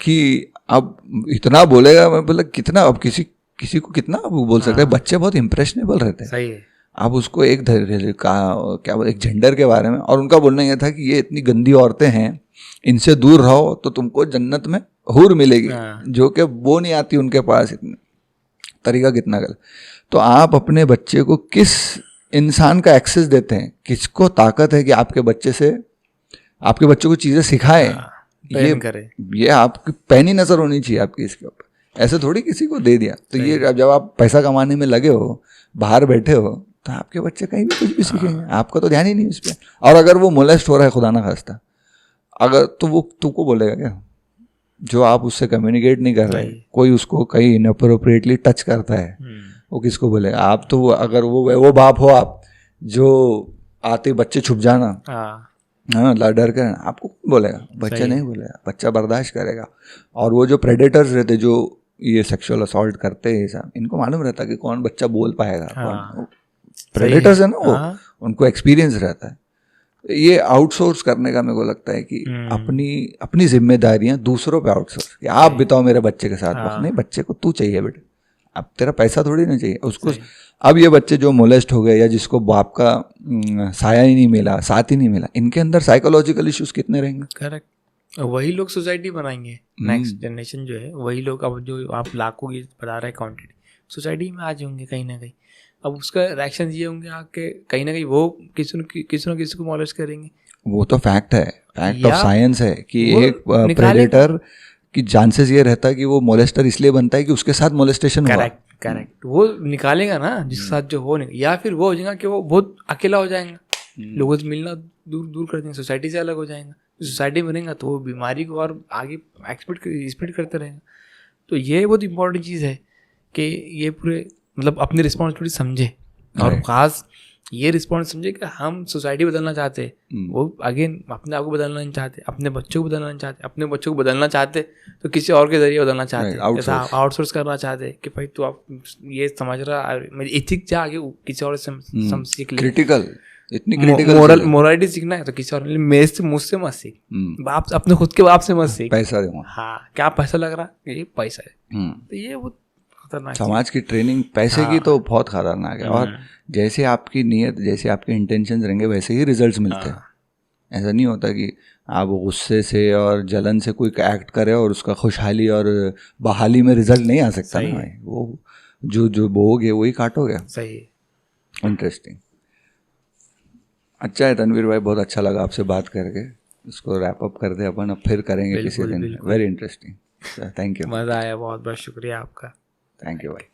कि अब इतना बोलेगा, मैं बोला कितना, अब किसी को कितना बोल सकते हैं। बच्चे बहुत इम्प्रेशनेबल रहते हैं। सही है। आप उसको एक एक जेंडर के बारे में, और उनका बोलना यह था कि ये इतनी गंदी औरतें हैं, इनसे दूर रहो तो तुमको जन्नत में हूर मिलेगी, जो कि वो नहीं आती उनके पास। इतना तरीका कितना गलत। तो आप अपने बच्चे को किस इंसान का एक्सेस देते हैं, किसको ताकत है कि आपके बच्चे को चीज़ें सिखाए, ये आपकी पैनी नज़र होनी चाहिए आपकी इसके ऊपर। ऐसे थोड़ी किसी को दे दिया। तो ये जब आप पैसा कमाने में लगे हो, बाहर बैठे हो, तो आपके बच्चे कहीं भी कुछ भी सीखेंगे, आपका तो ध्यान ही नहीं उस पर। और अगर वो मोलेस्ट हो रहा है, खुदा ना खास्ता, अगर तो वो तुमको बोलेगा क्या, जो आप उससे कम्युनिकेट नहीं कर रहे, कोई उसको कहीं इनअप्रोप्रिएटली टच करता है, वो किसको बोलेगा। आप तो अगर वो बाप हो आप जो आते बच्चे छुप जाना, हाँ डर कर, आपको बोलेगा, बच्चा नहीं बोलेगा, बच्चा बर्दाश्त करेगा। और वो जो प्रेडेटर्स रहते, जो ये सेक्सुअल असॉल्ट करते हैं सब, इनको मालूम रहता कि कौन बच्चा बोल पाएगा, कौन प्रेडेटर्स है ना, वो उनको एक्सपीरियंस रहता है। ये आउटसोर्स करने का मेरे को लगता है कि अपनी जिम्मेदारियां दूसरों पे आउटसोर्स, कि आप बिताओ मेरे बच्चे के साथ वक्त। नहीं, बच्चे को तू चाहिए बेटे, अब तेरा पैसा थोड़ी ना चाहिए उसको। अब ये बच्चे जो मोलेस्ट हो गए या जिसको बाप का साया ही नहीं मिला, साथ ही नहीं मिला, इनके अंदर साइकोलॉजिकल इश्यूज कितने रहेंगे। करेक्ट। वही लोग सोसाइटी बनाएंगे, नेक्स्ट जनरेशन जो है वही लोग। अब जो आप लाखों की बता रहे हैं क्वांटिटी, सोसाइटी में आ जाएंगे कहीं ना कहीं। अब उसका रिएक्शन ये होंगे आके, कहीं ना कहीं वो किसी न किसी को मोलेस्ट करेंगे। वो तो फैक्ट है, फैक्ट ऑफ साइंस है कि एक प्रेडेटर की चांसेस ये रहता है कि वो मोलेस्टर इसलिए बनता है कि उसके साथ मोलेस्टेशन हुआ। करेक्ट। वो निकालेगा ना जिसके साथ जो हो, या फिर वो हो जाएगा कि वो बहुत अकेला हो जाएगा, लोगों से मिलना दूर कर देंगे, सोसाइटी से अलग हो जाएगा। सोसाइटी में रहेगा तो वो बीमारी को और आगे स्प्रेड करते रहेगा। तो ये बहुत इंपॉर्टेंट चीज़ है कि ये पूरे मतलब अपनी रिस्पॉन्सिबिलिटी समझे, और ख़ास ये रिस्पॉन्स समझे कि हम सोसाइटी बदलना चाहते हैं। वो अगेन अपने आप को बदलना नहीं चाहते, अपने बच्चों को बदलना नहीं चाहते, अपने बच्चों को बदलना चाहते तो किसी और के जरिए बदलना चाहते, आउटसोर्स करना चाहते कि भाई तू आप ये समझ रहा, एथिक्स जा आगे किसी और से सीख ले। क्रिटिकल, इतनी क्रिटिकल मोरालिटी सीखना है तो किसी और मेरे से, मुझसे मत सीख, बाप अपने खुद के बाप से मत सीख। पैसा दूंगा, हाँ क्या पैसा लग रहा है, ये पैसा है। तो ये वो समाज की ट्रेनिंग पैसे की तो बहुत खतरनाक है। और जैसे आपकी नीयत, जैसे आपके इंटेंशंस रहेंगे, वैसे ही रिजल्ट्स मिलते हैं। ऐसा नहीं होता कि आप गुस्से से और जलन से कोई एक्ट करे और उसका खुशहाली और बहाली में रिजल्ट नहीं आ सकता ना भाई। वो जो बोओगे वही काटोगे। सही, इंटरेस्टिंग। अच्छा है तनवीर भाई, बहुत अच्छा लगा आपसे बात करके। इसको रैप अप कर दे अपन, अब फिर करेंगे किसी दिन। Very interesting, thank you. मज़ा आया, बहुत बहुत शुक्रिया आपका। थैंक यू भाई।